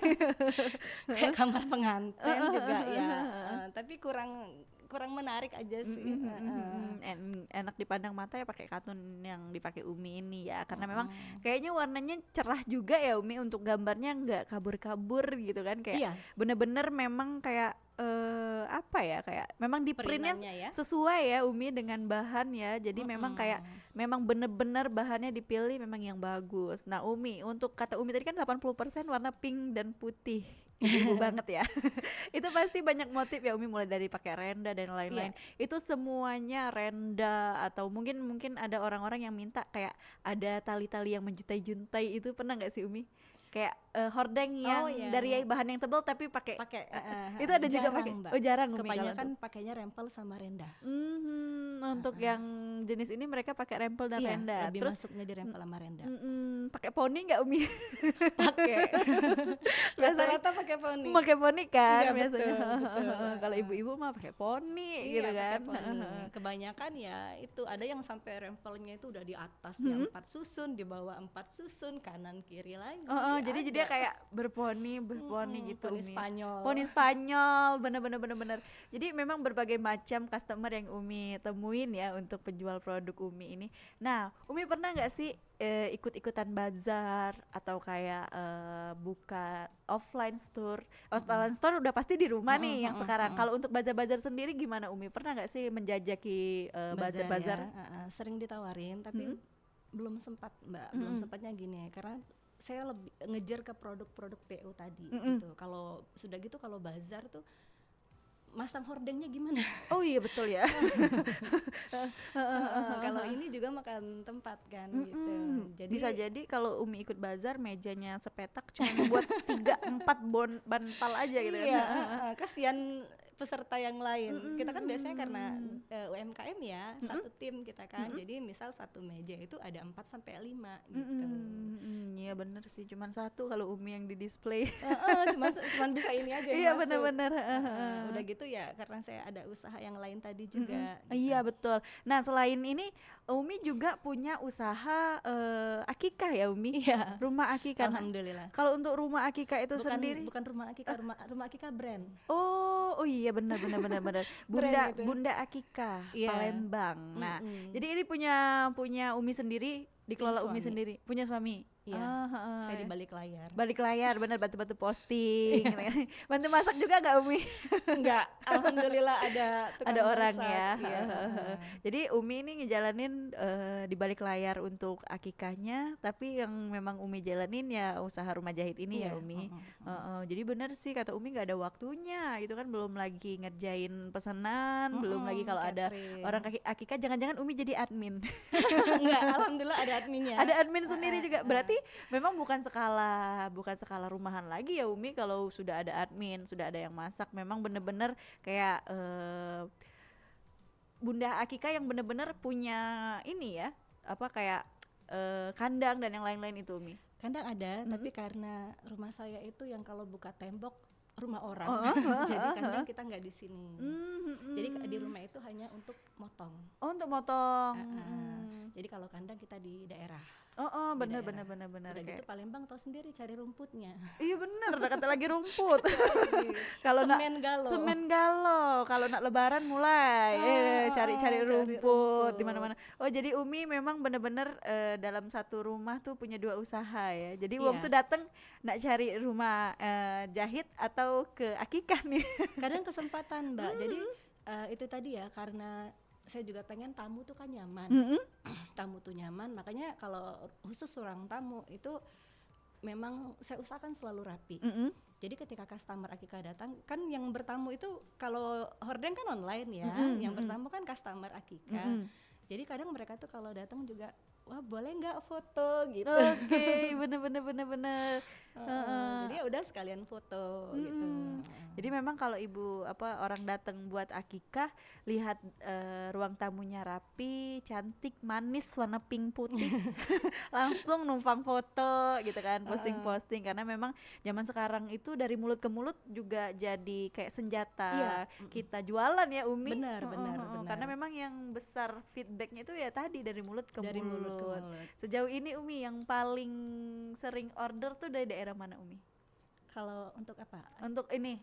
Kayak kamar pengantin juga ya. Tapi kurang menarik aja sih. Enak dipandang mata ya pakai katun yang dipakai Umi ini ya, karena memang kayaknya warnanya cerah juga ya Umi, untuk gambarnya nggak kabur-kabur gitu kan, kayak Iya. bener-bener memang kayak apa ya, kayak memang di printnya Perintannya ya. sesuai ya Umi dengan bahan ya, jadi memang kayak memang bener-bener bahannya dipilih memang yang bagus. Nah Umi, untuk kata Umi tadi kan 80% warna pink dan putih, ibu banget ya. Itu pasti banyak motif ya Umi, mulai dari pakai renda dan lain-lain. Itu semuanya renda, atau mungkin ada orang-orang yang minta kayak ada tali-tali yang menjuntai-juntai, itu pernah nggak sih Umi? Kayak hordeng yang dari bahan yang tebal tapi pakai itu ada juga pakai. Oh jarang Umi. Kebanyakan pakainya rempel sama renda. Untuk yang jenis ini mereka pakai rempel dan renda. Lebih Terus masuknya di rempel sama renda. pakai poni nggak Umi? Pakai. Biasanya Rata-rata pakai poni. pakai poni kan Iya, biasanya. betul. Kalau ibu-ibu mah pakai poni gitu pakai kan. poni. Kebanyakan ya itu ada yang sampai rempelnya itu udah di atasnya 4 susun, di bawah 4 susun, kanan kiri lagi. Jadi dia kayak berponi gitu Poni Umi. Spanyol. Poni Spanyol, bener. Jadi memang berbagai macam customer yang Umi temuin ya untuk penjual produk Umi ini. Nah, Umi pernah nggak sih ikut-ikutan bazar atau kayak buka offline store? Offline store udah pasti di rumah nih yang sekarang. Kalau untuk bazar-bazar sendiri gimana Umi? Pernah nggak sih menjajaki bazar-bazar? Ya, sering ditawarin tapi belum sempat Mbak, belum sempatnya gini karena saya lebih ngejar ke produk-produk PO tadi gitu. Kalau sudah gitu kalau bazar tuh masang hordengnya gimana? Oh iya betul ya. Kalau ini juga makan tempat kan gitu. Jadi bisa jadi kalau Umi ikut bazar mejanya sepetak cuma buat 3-4 bantal aja gitu iya, kan. kasihan peserta yang lain. Kita kan biasanya karena UMKM ya, satu tim kita kan. Jadi misal satu meja itu ada 4 sampai 5 gitu. Iya bener sih, cuman satu kalau Umi yang di display. Cuman bisa ini aja yang Iya masuk. bener-bener. Udah gitu ya karena saya ada usaha yang lain tadi juga. Iya betul. Nah selain ini Umi juga punya usaha akikah ya Umi? Iya. Rumah akikah. Alhamdulillah. Kalau untuk rumah akikah itu sendiri? Bukan rumah akikah, rumah akikah brand. Oh iya benar. Bunda Akikah Iya. Palembang. Nah, jadi ini punya Umi sendiri, dikelola Umi sendiri. Punya suami. Iya. Saya di balik layar. Balik layar, benar, bantu-bantu posting. Gitu kan. Bantu masak juga nggak Umi? Enggak, alhamdulillah ada tukang Ada orang masak. ya. Iya. Jadi Umi ini ngejalanin di balik layar untuk akikahnya, tapi yang memang Umi jalanin ya usaha rumah jahit ini ya Umi. Jadi benar sih kata Umi nggak ada waktunya, gitu kan, belum lagi ngerjain pesanan, belum lagi kalau ada orang akikah, jangan-jangan Umi jadi admin. Enggak, alhamdulillah ada adminnya. Ada admin sendiri juga. Berarti memang bukan skala rumahan lagi ya Umi, kalau sudah ada admin, sudah ada yang masak, memang bener-bener kayak Bunda Akikah yang bener-bener punya ini ya, apa kayak kandang dan yang lain-lain itu Umi? Kandang ada, tapi karena rumah saya itu yang kalau buka tembok rumah orang, jadi kandang kita nggak di sini. Jadi di rumah itu hanya untuk motong. Oh, untuk motong. Jadi kalau kandang kita di daerah. Benar. Udah gitu Palembang tahu sendiri cari rumputnya. Iya benar, udah kata lagi rumput. Kalau semen galo, kalau nak lebaran mulai cari rumput di mana-mana. Oh, jadi Umi memang benar-benar dalam satu rumah tuh punya 2 usaha ya. Jadi Uang tuh datang nak cari rumah jahit atau ke akikah nih. Kadang kesempatan, Mbak. Jadi itu tadi ya, karena saya juga pengen tamu tuh kan nyaman. Tamu tuh nyaman, makanya kalau khusus ruang tamu itu memang saya usahakan selalu rapi. Jadi ketika customer akikah datang, kan yang bertamu itu kalau hordeng kan online ya, yang bertamu kan customer akikah. Jadi kadang mereka tuh kalau datang juga, wah boleh nggak foto gitu. Oke, bener. Jadi ya udah sekalian foto gitu. Jadi memang kalau ibu orang datang buat akikah, lihat ruang tamunya rapi, cantik, manis, warna pink putih, langsung numpang foto gitu kan, posting karena memang zaman sekarang itu dari mulut ke mulut juga jadi kayak senjata kita jualan ya Umi. Benar. Karena memang yang besar feedbacknya itu ya tadi dari mulut ke Dari mulut. mulut ke mulut. Sejauh ini Umi yang paling sering order tuh dari daerah mana Umi? Kalau untuk apa? Untuk ini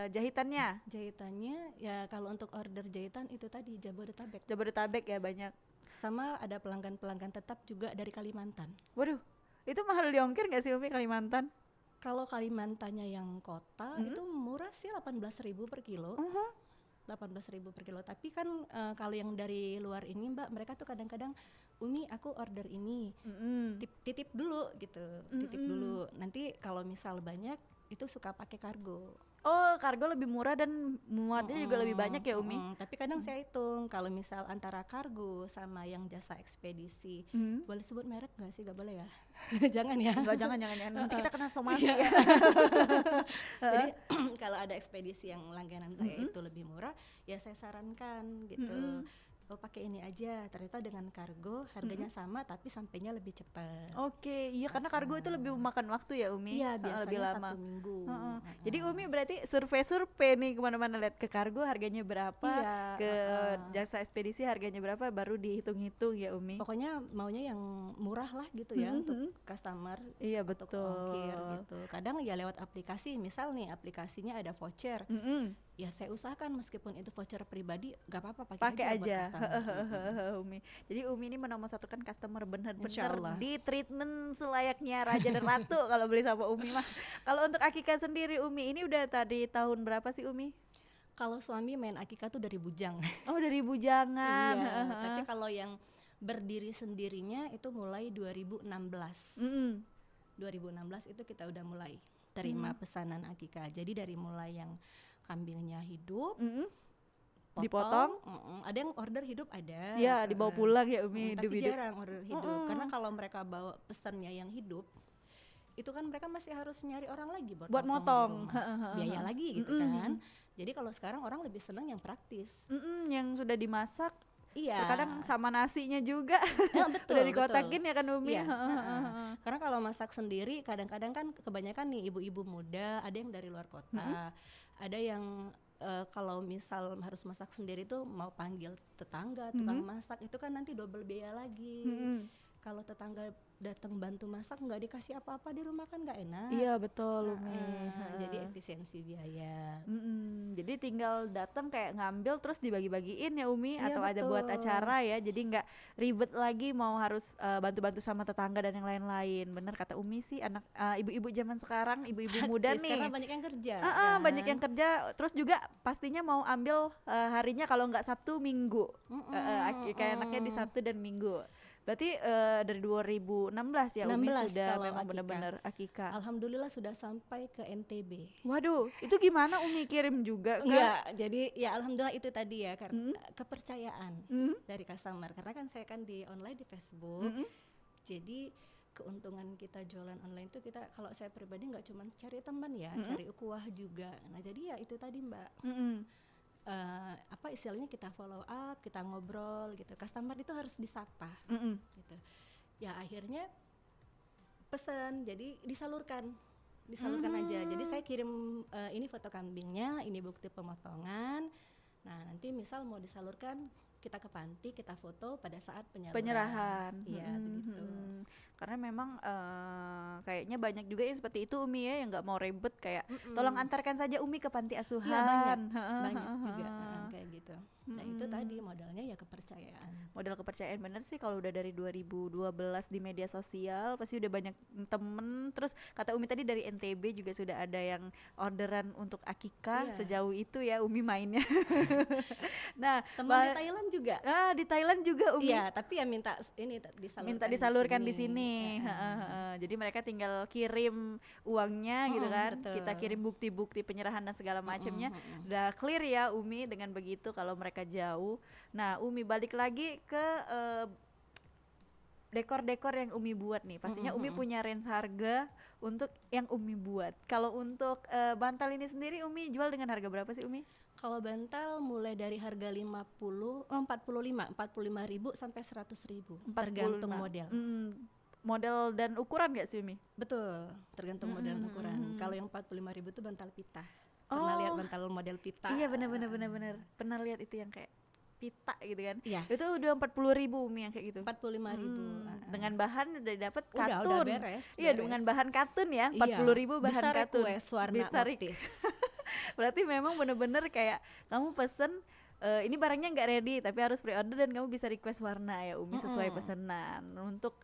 jahitannya. Jahitannya ya kalau untuk order jahitan itu tadi Jabodetabek ya banyak. Sama ada pelanggan-pelanggan tetap juga dari Kalimantan. Waduh, itu mahal diongkir nggak sih Umi Kalimantan? Kalau Kalimantannya yang kota itu murah sih 18.000 per kilo. 18.000 per kilo. Tapi kan kalau yang dari luar ini Mbak, mereka tuh kadang-kadang Umi aku order ini, titip dulu gitu, titip dulu. Nanti kalau misal banyak itu suka pakai kargo. Oh, kargo lebih murah dan muatnya juga lebih banyak ya Umi? Tapi kadang saya hitung kalau misal antara kargo sama yang jasa ekspedisi, boleh sebut merek nggak sih? Nggak boleh ya? Jangan ya? Enggak, jangan. Nanti kita kena somasi ya. Jadi kalau ada ekspedisi yang langganan saya itu lebih murah, ya saya sarankan gitu. Oh pakai ini aja, ternyata dengan kargo harganya sama tapi sampainya lebih cepat. Oke, iya karena kargo itu lebih memakan waktu ya Umi. Iya biasanya lebih lama. 1 minggu. Jadi Umi berarti survei nih kemana-mana, lihat ke kargo harganya berapa, ke jasa ekspedisi harganya berapa, baru dihitung-hitung ya Umi. Pokoknya maunya yang murah lah gitu ya untuk customer. Iya untuk betul. ongkir gitu. Kadang ya lewat aplikasi, misal nih aplikasinya ada voucher. Ya saya usahakan meskipun itu voucher pribadi gak apa-apa pakai aja buat customer. Umi. Jadi Umi ini menomor-satukan customer benar-benar di treatment selayaknya raja dan ratu kalau beli sama Umi mah. Kalau untuk akikah sendiri Umi ini udah tadi tahun berapa sih Umi? Kalau suami main akikah tuh dari bujang. Oh dari bujangan. Iya, tapi kalau yang berdiri sendirinya itu mulai 2016. 2016 itu kita udah mulai terima pesanan akikah. Jadi dari mulai yang kambingnya hidup, dipotong, ada yang order hidup ada. Iya, dibawa pulang ya Umi. Tapi jarang order hidup, karena kalau mereka bawa pesannya yang hidup, itu kan mereka masih harus nyari orang lagi buat motong. Biaya lagi gitu kan. Jadi kalau sekarang orang lebih senang yang praktis. Yang sudah dimasak. Iya. Terkadang sama nasinya juga. Betul. Udah dikotakin ya kan Umi. Iya. Karena kalau masak sendiri kadang-kadang kan kebanyakan nih ibu-ibu muda, ada yang dari luar kota, ada yang kalau misal harus masak sendiri tuh mau panggil tetangga tukang masak, itu kan nanti double biaya lagi. Kalau tetangga datang bantu masak nggak dikasih apa-apa di rumah kan nggak enak. Iya betul Umi. Jadi efisiensi biaya. Jadi tinggal datang kayak ngambil terus dibagi-bagiin ya Umi. Iya, atau ada buat acara ya. Jadi nggak ribet lagi mau harus bantu-bantu sama tetangga dan yang lain-lain. Bener kata Umi sih, anak ibu-ibu zaman sekarang, ibu-ibu muda nih. Karena banyak yang kerja. Banyak yang kerja. Terus juga pastinya mau ambil harinya kalau nggak Sabtu Minggu. Kayak enaknya di Sabtu dan Minggu. Berarti dari 2016 ya Umi sudah memang benar-benar akikah. Alhamdulillah sudah sampai ke NTB. Waduh, itu gimana Umi kirim juga kan? Enggak, jadi ya alhamdulillah itu tadi ya karena kepercayaan dari customer. Karena kan saya kan di online di Facebook. Jadi keuntungan kita jualan online itu kita, kalau saya pribadi nggak cuma cari teman ya, cari ukhuwah juga. Nah jadi ya itu tadi Mbak. apa istilahnya, kita follow up, kita ngobrol gitu. Customer itu harus disapa gitu. Ya akhirnya pesan, jadi disalurkan aja. Jadi saya kirim ini foto kambingnya, ini bukti pemotongan. Nah nanti misal mau disalurkan, kita ke panti, kita foto pada saat penyerahan. Iya begitu. Karena memang kayaknya banyak juga yang seperti itu Umi ya, yang nggak mau ribet kayak tolong antarkan saja Umi ke panti asuhan. Iya, banyak juga kayak gitu. Nah itu tadi modalnya ya kepercayaan. Modal kepercayaan bener sih, kalau udah dari 2012 di media sosial pasti udah banyak temen. Terus kata Umi tadi dari NTB juga sudah ada yang orderan untuk akikah. Sejauh itu ya Umi mainnya. Nah teman di Thailand juga. Di Thailand juga Umi. Iya tapi ya minta ini disalurkan di sini. Jadi mereka tinggal kirim uangnya gitu kan. Betul. Kita kirim bukti-bukti penyerahan dan segala macamnya. Udah clear ya Umi dengan begitu kalau mereka jauh. Nah Umi balik lagi ke dekor-dekor yang Umi buat nih. Pastinya Umi punya range harga untuk yang Umi buat. Kalau untuk bantal ini sendiri Umi jual dengan harga berapa sih Umi? Kalau bantal mulai dari harga 45 ribu sampai 100 ribu, tergantung model. Model dan ukuran gak sih Umi? Betul, tergantung model dan ukuran. Kalau yang 45 ribu itu bantal pita. Pernah lihat bantal model pita? Iya benar. Pernah lihat itu yang kayak pita gitu kan? Iya. Itu udah 40.000 Umi yang kayak gitu. 45 ribu. Dengan bahan udah dapet katun. Udah beres. Iya dengan bahan katun ya, 40.000 bahan bisa katun. Request warna Bisa motif. Berarti memang bener-bener kayak kamu pesen ini barangnya nggak ready tapi harus pre-order dan kamu bisa request warna ya Umi sesuai pesanan. Untuk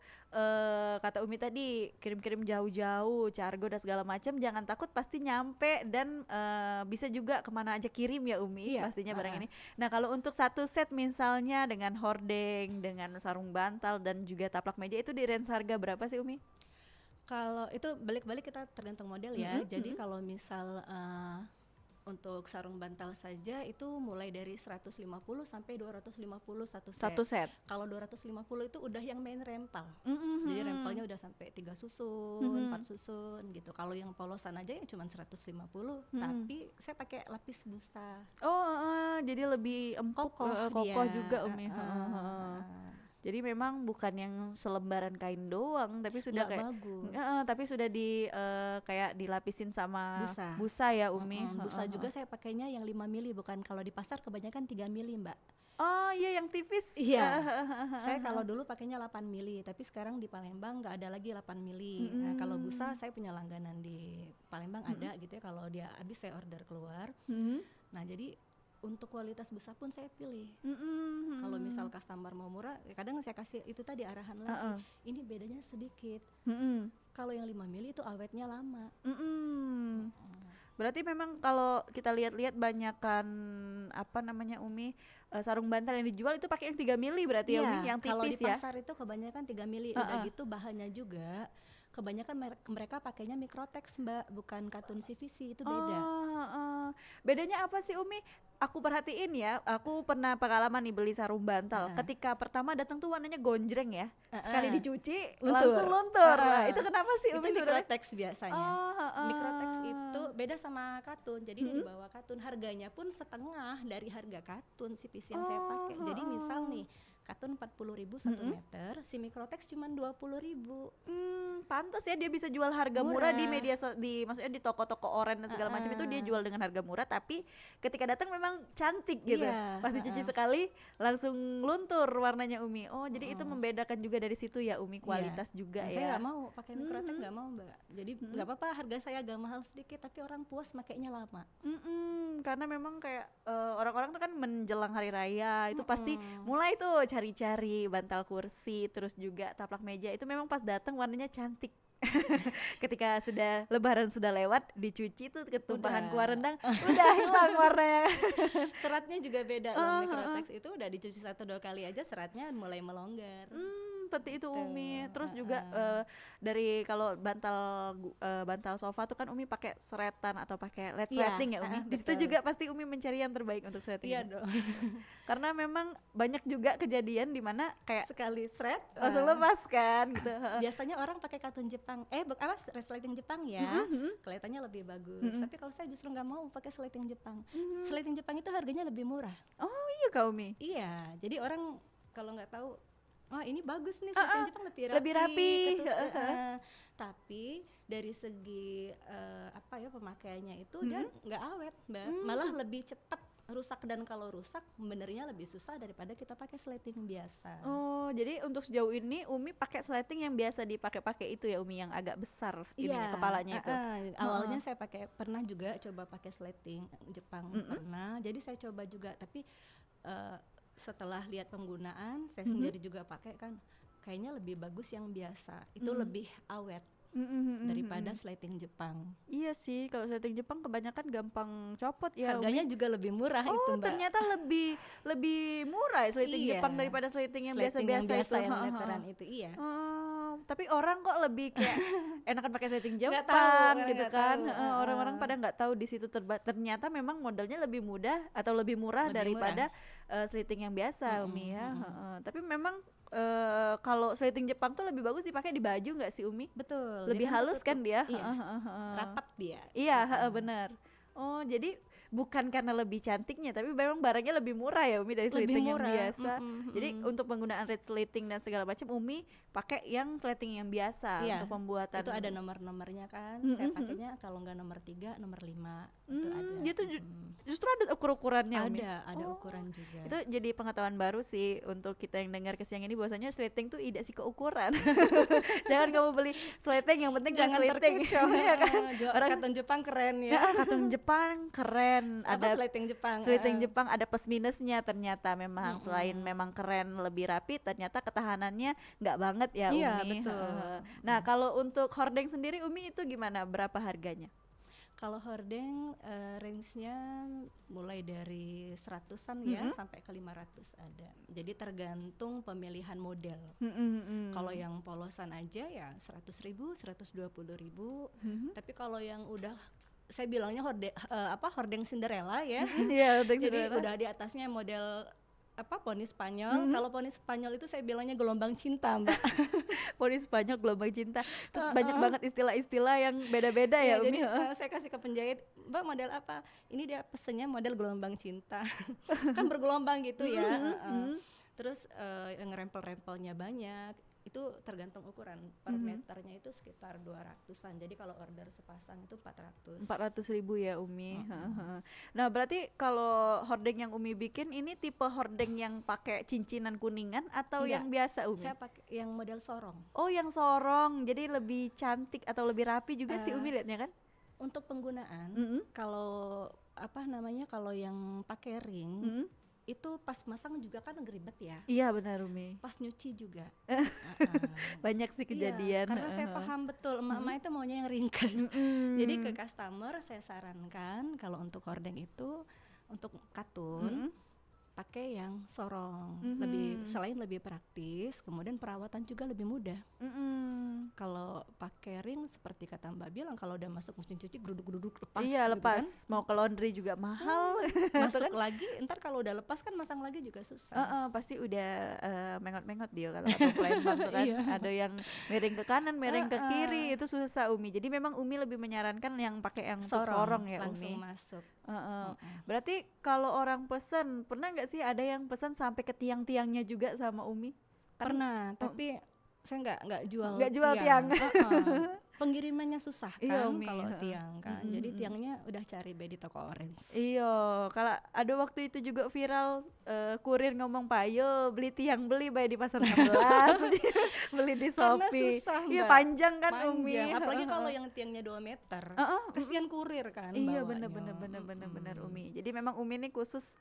kata Umi tadi kirim-kirim jauh-jauh, cargo dan segala macam, jangan takut pasti nyampe dan bisa juga kemana aja kirim ya Umi pastinya barang ini. Nah kalau untuk satu set misalnya dengan hordeng, dengan sarung bantal dan juga taplak meja itu di range harga berapa sih Umi? Kalau itu balik-balik kita tergantung model ya. Jadi kalau misal untuk sarung bantal saja itu mulai dari 150 sampai 250 satu set. Kalau 250 itu udah yang main rempal. Jadi rempalnya udah sampai 3 susun, 4 susun gitu. Kalau yang polosan aja ya cuma 150, tapi saya pakai lapis busa. Jadi lebih empuk, kokoh juga Umi. Jadi memang bukan yang selembaran kain doang, tapi sudah nggak kayak bagus. Tapi sudah di kayak dilapisin sama busa ya Umi. Busa juga saya pakainya yang 5 mili, bukan kalau di pasar kebanyakan 3 mili Mbak. Oh iya yang tipis. Iya. Saya kalau dulu pakainya 8 mili, tapi sekarang di Palembang nggak ada lagi 8 mili. Nah kalau busa saya punya langganan di Palembang ada gitu ya, kalau dia habis saya order keluar. Nah jadi untuk kualitas busa pun saya pilih. Kalau misal customer mau murah, kadang saya kasih itu tadi arahan lagi. Ini bedanya sedikit. Kalau yang 5 mili itu awetnya lama. Berarti memang kalau kita lihat-lihat banyakan apa namanya Umi sarung bantal yang dijual itu pakai yang 3 mili berarti ya Umi, yang tipis ya. Kalau di pasar itu kebanyakan 3 mili. Udah gitu bahannya juga kebanyakan mereka pakainya Microtex Mbak, bukan katun CVC, itu beda. Bedanya apa sih Umi? Aku perhatiin ya, aku pernah pengalaman nih beli sarung bantal. Ketika pertama datang tuh warnanya gonjreng ya. Sekali dicuci langsung luntur. Nah, itu kenapa sih Umi? Itu Microtex biasanya. Microtex itu beda sama katun. Jadi dia di bawah katun, harganya pun setengah dari harga katun CVC yang saya pakai. Jadi misal nih katun 40.000 1 meter, si Microtex cuma 20.000. Pantas ya dia bisa jual harga murah di media maksudnya di toko-toko oren dan segala macam itu dia jual dengan harga murah, tapi ketika datang memang cantik gitu. Pas dicuci sekali langsung luntur warnanya Umi. Jadi itu membedakan juga dari situ ya Umi, kualitas juga ya. Saya nggak mau pakai Microtex, nggak mau Mbak. Jadi nggak apa-apa harga saya agak mahal sedikit, tapi orang puas makainya lama. Karena memang kayak orang-orang tuh kan menjelang hari raya itu pasti mulai tuh cari-cari bantal kursi, terus juga taplak meja itu memang pas datang warnanya cantik. Ketika sudah lebaran sudah lewat, dicuci tuh ketumpahan kuah rendang udah hilang warnanya. Seratnya juga beda loh. Microtex itu udah dicuci 1-2 kali aja seratnya mulai melonggar. Teti itu Betul, Umi. Terus juga heeh. dari kalau bantal sofa tuh kan Umi pakai seretan atau pakai led Iya, sleting ya Umi. heeh, Di situ betul. juga pasti Umi mencari yang terbaik untuk Iya sletingnya. dong. Karena memang banyak juga kejadian di mana kayak Sekali thread langsung lepas kan gitu. Heeh. biasanya orang pakai katun Jepang resleting Jepang ya, kelihatannya lebih bagus. Tapi kalau saya justru nggak mau pakai sleting Jepang. Sleting Jepang itu harganya lebih murah. Oh iya Kak Umi. Iya, jadi orang kalau nggak tahu, wah ini bagus nih sleting Jepang lebih rapi, lebih rapi, tapi dari segi pemakaiannya itu dia nggak awet, Mbak. Malah lebih cepat rusak, dan kalau rusak benernya lebih susah daripada kita pakai sleting biasa. Oh, jadi untuk sejauh ini Umi pakai sleting yang biasa dipakai-pakai itu ya Umi, yang agak besar ininya kepalanya itu. Awalnya saya pernah juga coba pakai sleting Jepang, pernah. Jadi saya coba juga, tapi setelah lihat penggunaan saya sendiri juga pakai kan, kayaknya lebih bagus yang biasa. Itu lebih awet daripada sleting Jepang. Iya sih, kalau sleting Jepang kebanyakan gampang copot ya Harganya Umi. juga lebih murah itu, Oh, Mbak. ternyata lebih murah ya sleting Iya. Jepang daripada sleting yang Sleting yang biasa-biasa biasa itu. yang Ha, ha, ha. meteran itu, iya. Tapi orang kok lebih kayak enakan pakai sleting Nggak Jepang tahu, orang gitu nggak kan. tahu. Orang-orang pada nggak tahu di situ ternyata memang modelnya lebih mudah atau lebih murah Lebih daripada sleting yang biasa Umi ya. Tapi memang kalau sleting Jepang tuh lebih bagus dipakai di baju nggak sih Umi? Betul. Lebih dia halus kan tertutup. dia? Iya. Rapat dia. Iya, benar. Oh, jadi bukan karena lebih cantiknya, tapi memang barangnya lebih murah ya Umi dari Lebih sleting yang murah. biasa. Jadi untuk penggunaan red sleting dan segala macam Umi pakai yang sleting yang biasa Iya, untuk pembuatan. itu ada nomor-nomornya kan. Saya pakainya kalau nggak nomor 3, nomor 5 itu ada. Dia tuh justru ada ukur-ukurannya Umi. Ada ukuran juga. Itu jadi pengetahuan baru sih untuk kita yang dengar ke siang ini, bahwasanya sleting tuh tidak sih keukuran. Jangan kamu beli sleting, yang penting Jangan sleting. terkecoh. Iya kan? Orang Katun Jepang keren ya. ya, katun Jepang keren. Apa Ada sleting Jepang? sleting Jepang ada plus minusnya ternyata memang. Selain memang keren lebih rapi, ternyata ketahanannya nggak banget ya Umi. Iya, betul. Nah kalau untuk hordeng sendiri Umi itu gimana? Berapa harganya? Kalau hordeng range-nya mulai dari 100-an ya sampai ke 500 ada. Jadi tergantung pemilihan model. Kalau yang polosan aja ya 100.000, 120.000. Tapi kalau yang udah, saya bilangnya hordeng Cinderella ya. Iya, hordeng Jadi Cinderella. udah di atasnya model poni Spanyol. Kalau poni Spanyol itu saya bilangnya gelombang cinta, Mbak. Poni Spanyol gelombang cinta. Itu banyak banget istilah-istilah yang beda-beda ya Umi. Jadi saya kasih ke penjahit, Mbak model apa? Ini dia pesennya model gelombang cinta. Kan bergelombang gitu ya. Terus yang rempel-rempelnya banyak. Itu tergantung ukuran. Per meternya itu sekitar 200-an. Jadi kalau order sepasang itu 400. 400.000 ya Umi. Nah berarti kalau hordeng yang Umi bikin ini tipe hordeng yang pakai cincinan kuningan atau Enggak, yang biasa Umi? saya pakai yang model sorong. Oh yang sorong, jadi lebih cantik atau lebih rapi juga sih Umi liatnya kan? Untuk penggunaan, kalau kalau yang pakai ring, itu pas masang juga kan geribet ya. Iya benar Umi. Pas nyuci juga. Banyak sih kejadian. Iya, karena saya paham betul emak-emak itu maunya yang ringkas. Jadi ke customer saya sarankan kalau untuk hordeng itu untuk katun pakai yang sorong. Selain lebih praktis, kemudian perawatan juga lebih mudah. Kalau pakai ring seperti kata Mbak bilang, kalau udah masuk mesin cuci geruduk-geruduk lepas. Iya gitu lepas, kan. mau ke laundry juga mahal. Masuk lagi, ntar kalau udah lepas kan masang lagi juga susah. Pasti udah mengot-mengot dia kalau atau pelembang tuh kan. Ada yang miring ke kanan, miring ke kiri, itu susah Umi. Jadi memang Umi lebih menyarankan yang pakai yang sorong ya langsung Umi. masuk. Berarti kalau orang pesen, pernah nggak sih ada yang pesen sampai ke tiang-tiangnya juga sama Umi? Pernah, tapi saya nggak jual tiang. Pengirimannya susah kan Iya, Umi. kalau tiang kan. Jadi tiangnya udah cari di toko orange. Iya, kalau ada waktu itu juga viral kurir ngomong payo beli tiang beli bayi di pasar 16 beli di Karena Shopee. susah, Iya Mbak. panjang kan Umi. Panjang, apalagi kalau yang tiangnya 2 meter. Kasihan kurir kan Iya bawanya. bener Umi. Jadi memang Umi ini khusus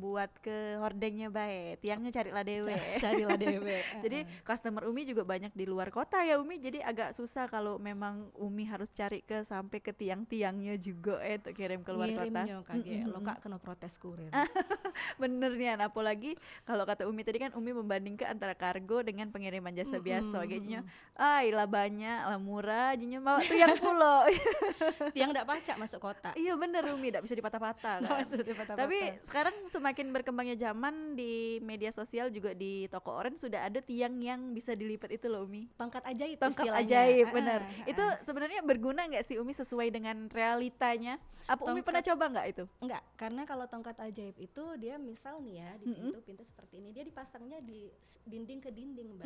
buat ke hordengnya bae, tiangnya carilah dewe. Carilah dewe. Jadi customer Umi juga banyak di luar kota ya Umi. Jadi agak susah kalau kalau memang Umi harus cari sampai ke tiang-tiangnya juga untuk kirim keluar kota. Ngirimnya kage lo Kak kena protes kurir. Bener nih, apalagi kalau kata Umi tadi kan Umi membandingkan antara kargo dengan pengiriman jasa biasa. Kayaknya lah banyak, lah murah, jadinya bawa tiang pulau. Tiang ndak pacak masuk kota. Iya bener Umi, nggak bisa dipatah-patah kan. Tapi sekarang semakin berkembangnya zaman di media sosial juga di toko oren sudah ada tiang yang bisa dilipat itu loh Umi. Tongkat ajaib Tongkat istilahnya. ajaib bener. Itu sebenarnya berguna nggak sih Umi sesuai dengan realitanya? Apa Umi pernah coba nggak itu? Enggak, karena kalau tongkat ajaib itu dia misal nih ya di pintu seperti ini, dia dipasangnya di dinding ke dinding Mbak.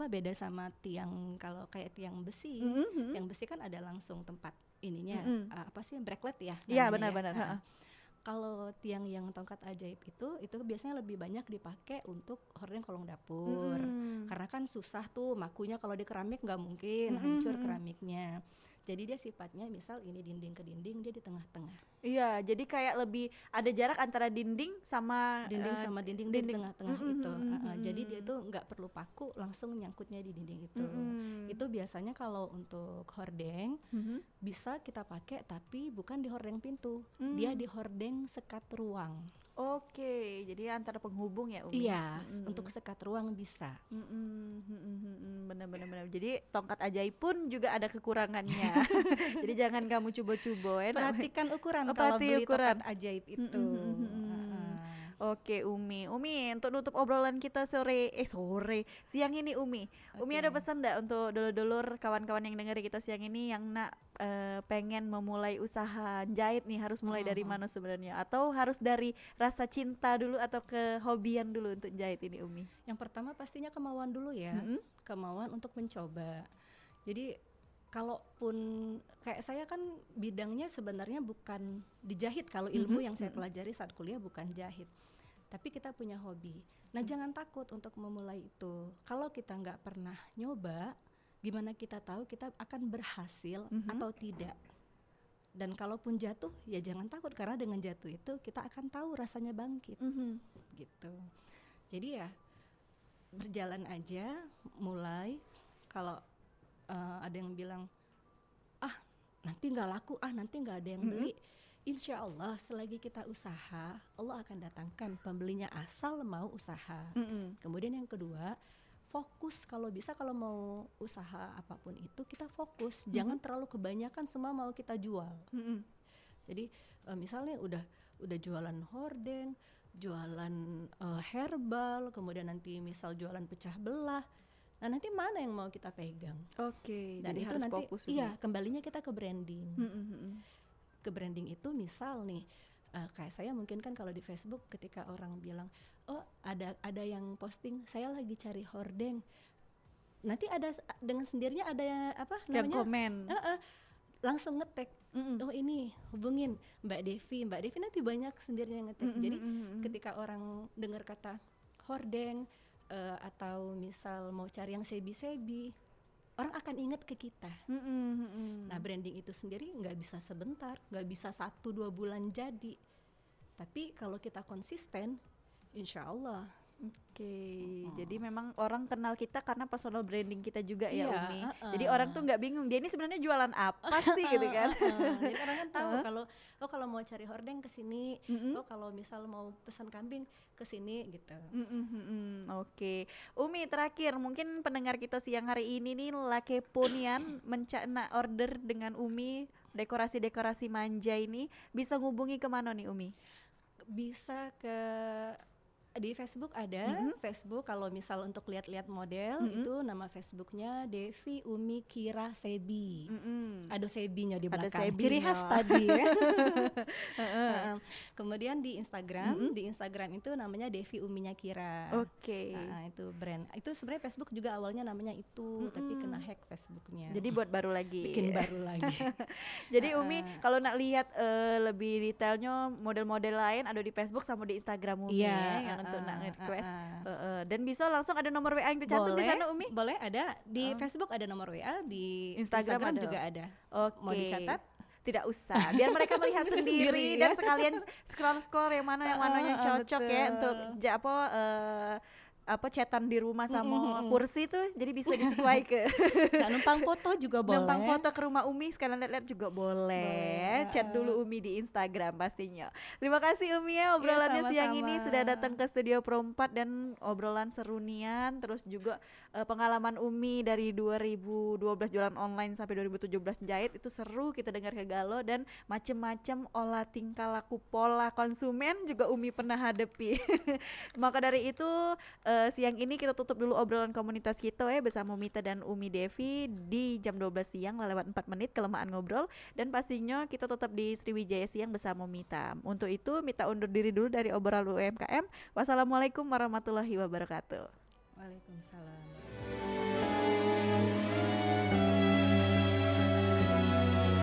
Beda sama tiang, kalau kayak tiang besi. Tiang besi kan ada langsung tempat ininya, bracelet ya. Iya benar-benar. Kalau tiang yang tongkat ajaib itu biasanya lebih banyak dipakai untuk hordeng kolong dapur. Karena kan susah tuh makunya, kalau di keramik nggak mungkin hancur keramiknya. Jadi dia sifatnya misal ini dinding ke dinding, dia di tengah-tengah. Iya, jadi kayak lebih ada jarak antara dinding sama dinding di tengah-tengah itu. Jadi dia tuh nggak perlu paku, langsung nyangkutnya di dinding itu. Itu biasanya kalau untuk hordeng bisa kita pakai, tapi bukan di hordeng pintu, dia di hordeng sekat ruang. Oke, jadi antara penghubung ya Umi? Iya, untuk sekat ruang bisa. Benar-benar. Jadi tongkat ajaib pun juga ada kekurangannya. Jadi jangan kamu coba-coba ya. Perhatikan ukuran kalau beli tongkat ajaib itu. Oke Umi, untuk nutup obrolan kita siang ini Umi ada pesan enggak untuk dulur-dulur kawan-kawan yang dengar kita siang ini yang pengen memulai usaha jahit nih, harus mulai dari mana sebenarnya, atau harus dari rasa cinta dulu atau kehobian dulu untuk jahit ini Umi? Yang pertama pastinya kemauan dulu ya, kemauan untuk mencoba. Jadi kalaupun kayak saya kan bidangnya sebenarnya bukan dijahit, kalau ilmu yang saya pelajari saat kuliah bukan jahit, tapi kita punya hobi. Nah jangan takut untuk memulai itu. Kalau kita nggak pernah nyoba, gimana kita tahu kita akan berhasil atau tidak. Dan kalaupun jatuh ya jangan takut, karena dengan jatuh itu kita akan tahu rasanya bangkit. Gitu. Jadi ya berjalan aja, mulai. Kalau ada yang bilang nanti nggak laku, nanti nggak ada yang beli, insya Allah selagi kita usaha, Allah akan datangkan pembelinya asal mau usaha. Kemudian yang kedua, fokus. Kalau bisa, kalau mau usaha apapun itu kita fokus, jangan terlalu kebanyakan semua mau kita jual. Jadi misalnya udah jualan hordeng, jualan herbal, kemudian nanti misal jualan pecah belah. Nah nanti mana yang mau kita pegang? Oke, dan jadi itu harus nanti fokus. Kembalinya kita ke branding. Ke branding itu misal nih, kayak saya mungkin kan kalau di Facebook ketika orang bilang, ada yang posting saya lagi cari hordeng, nanti ada dengan sendirinya ada yang komen, langsung ngetek, ini hubungin Mbak Devi nanti banyak sendirinya yang ngetek. Jadi ketika orang dengar kata hordeng, atau misal mau cari yang sebi-sebi, orang akan ingat ke kita. Nah branding itu sendiri nggak bisa sebentar, nggak bisa 1-2 bulan jadi, tapi kalau kita konsisten, insya Allah. Jadi memang orang kenal kita karena personal branding kita juga ya Umi. Jadi orang tuh nggak bingung dia ini sebenarnya jualan apa sih gitu kan. Jadi orang kan tahu kalau mau cari hordeng kesini, kalau misal mau pesan kambing kesini gitu. Oke. Umi terakhir, mungkin pendengar kita siang hari ini nih laki ponian mencana order dengan Umi dekorasi-dekorasi manja ini, bisa ngubungi kemana nih Umi? Bisa ke di Facebook ada, Facebook kalau misal untuk lihat-lihat model itu nama Facebooknya Devi Umi Kira Sebi. Ada Sebinya di belakang. Ciri khas tadi ya. Kemudian di Instagram itu namanya Devi Uminya Kira. Itu brand. Itu sebenarnya Facebook juga awalnya namanya itu, tapi kena hack Facebooknya. Jadi buat baru lagi. Bikin baru lagi. Jadi Umi kalau nak lihat lebih detailnya model-model lain ada di Facebook sama di Instagram Umi ya. Untuk nak request dan bisa langsung ada nomor WA yang tercantum di sana Umi? Boleh, ada di Facebook ada nomor WA, di Instagram juga ada. Mau dicatat? Tidak usah, biar mereka melihat sendiri dan sekalian scroll yang mana yang cocok ya untuk chatan di rumah sama kursi tuh, jadi bisa disesuaikan. Nah, numpang foto juga boleh. Numpang foto ke rumah Umi sekalian lihat-lihat juga boleh. Chat dulu Umi di Instagram pastinya. Terima kasih Umi ya obrolannya siang ini sudah datang ke studio Pro 4 dan obrolan serunian, terus juga pengalaman Umi dari 2012 jualan online sampai 2017 jahit itu seru kita dengar ke Galo, dan macem-macem olah tingkah laku pola konsumen juga Umi pernah hadapi. Maka dari itu siang ini kita tutup dulu obrolan komunitas kita ya bersama Mita dan Umi Devi di jam 12 siang lewat 4 menit kelemahan ngobrol, dan pastinya kita tetap di Sriwijaya siang bersama Mita. Untuk itu Mita undur diri dulu dari obrolan UMKM. Wassalamualaikum warahmatullahi wabarakatuh. Waalaikumsalam.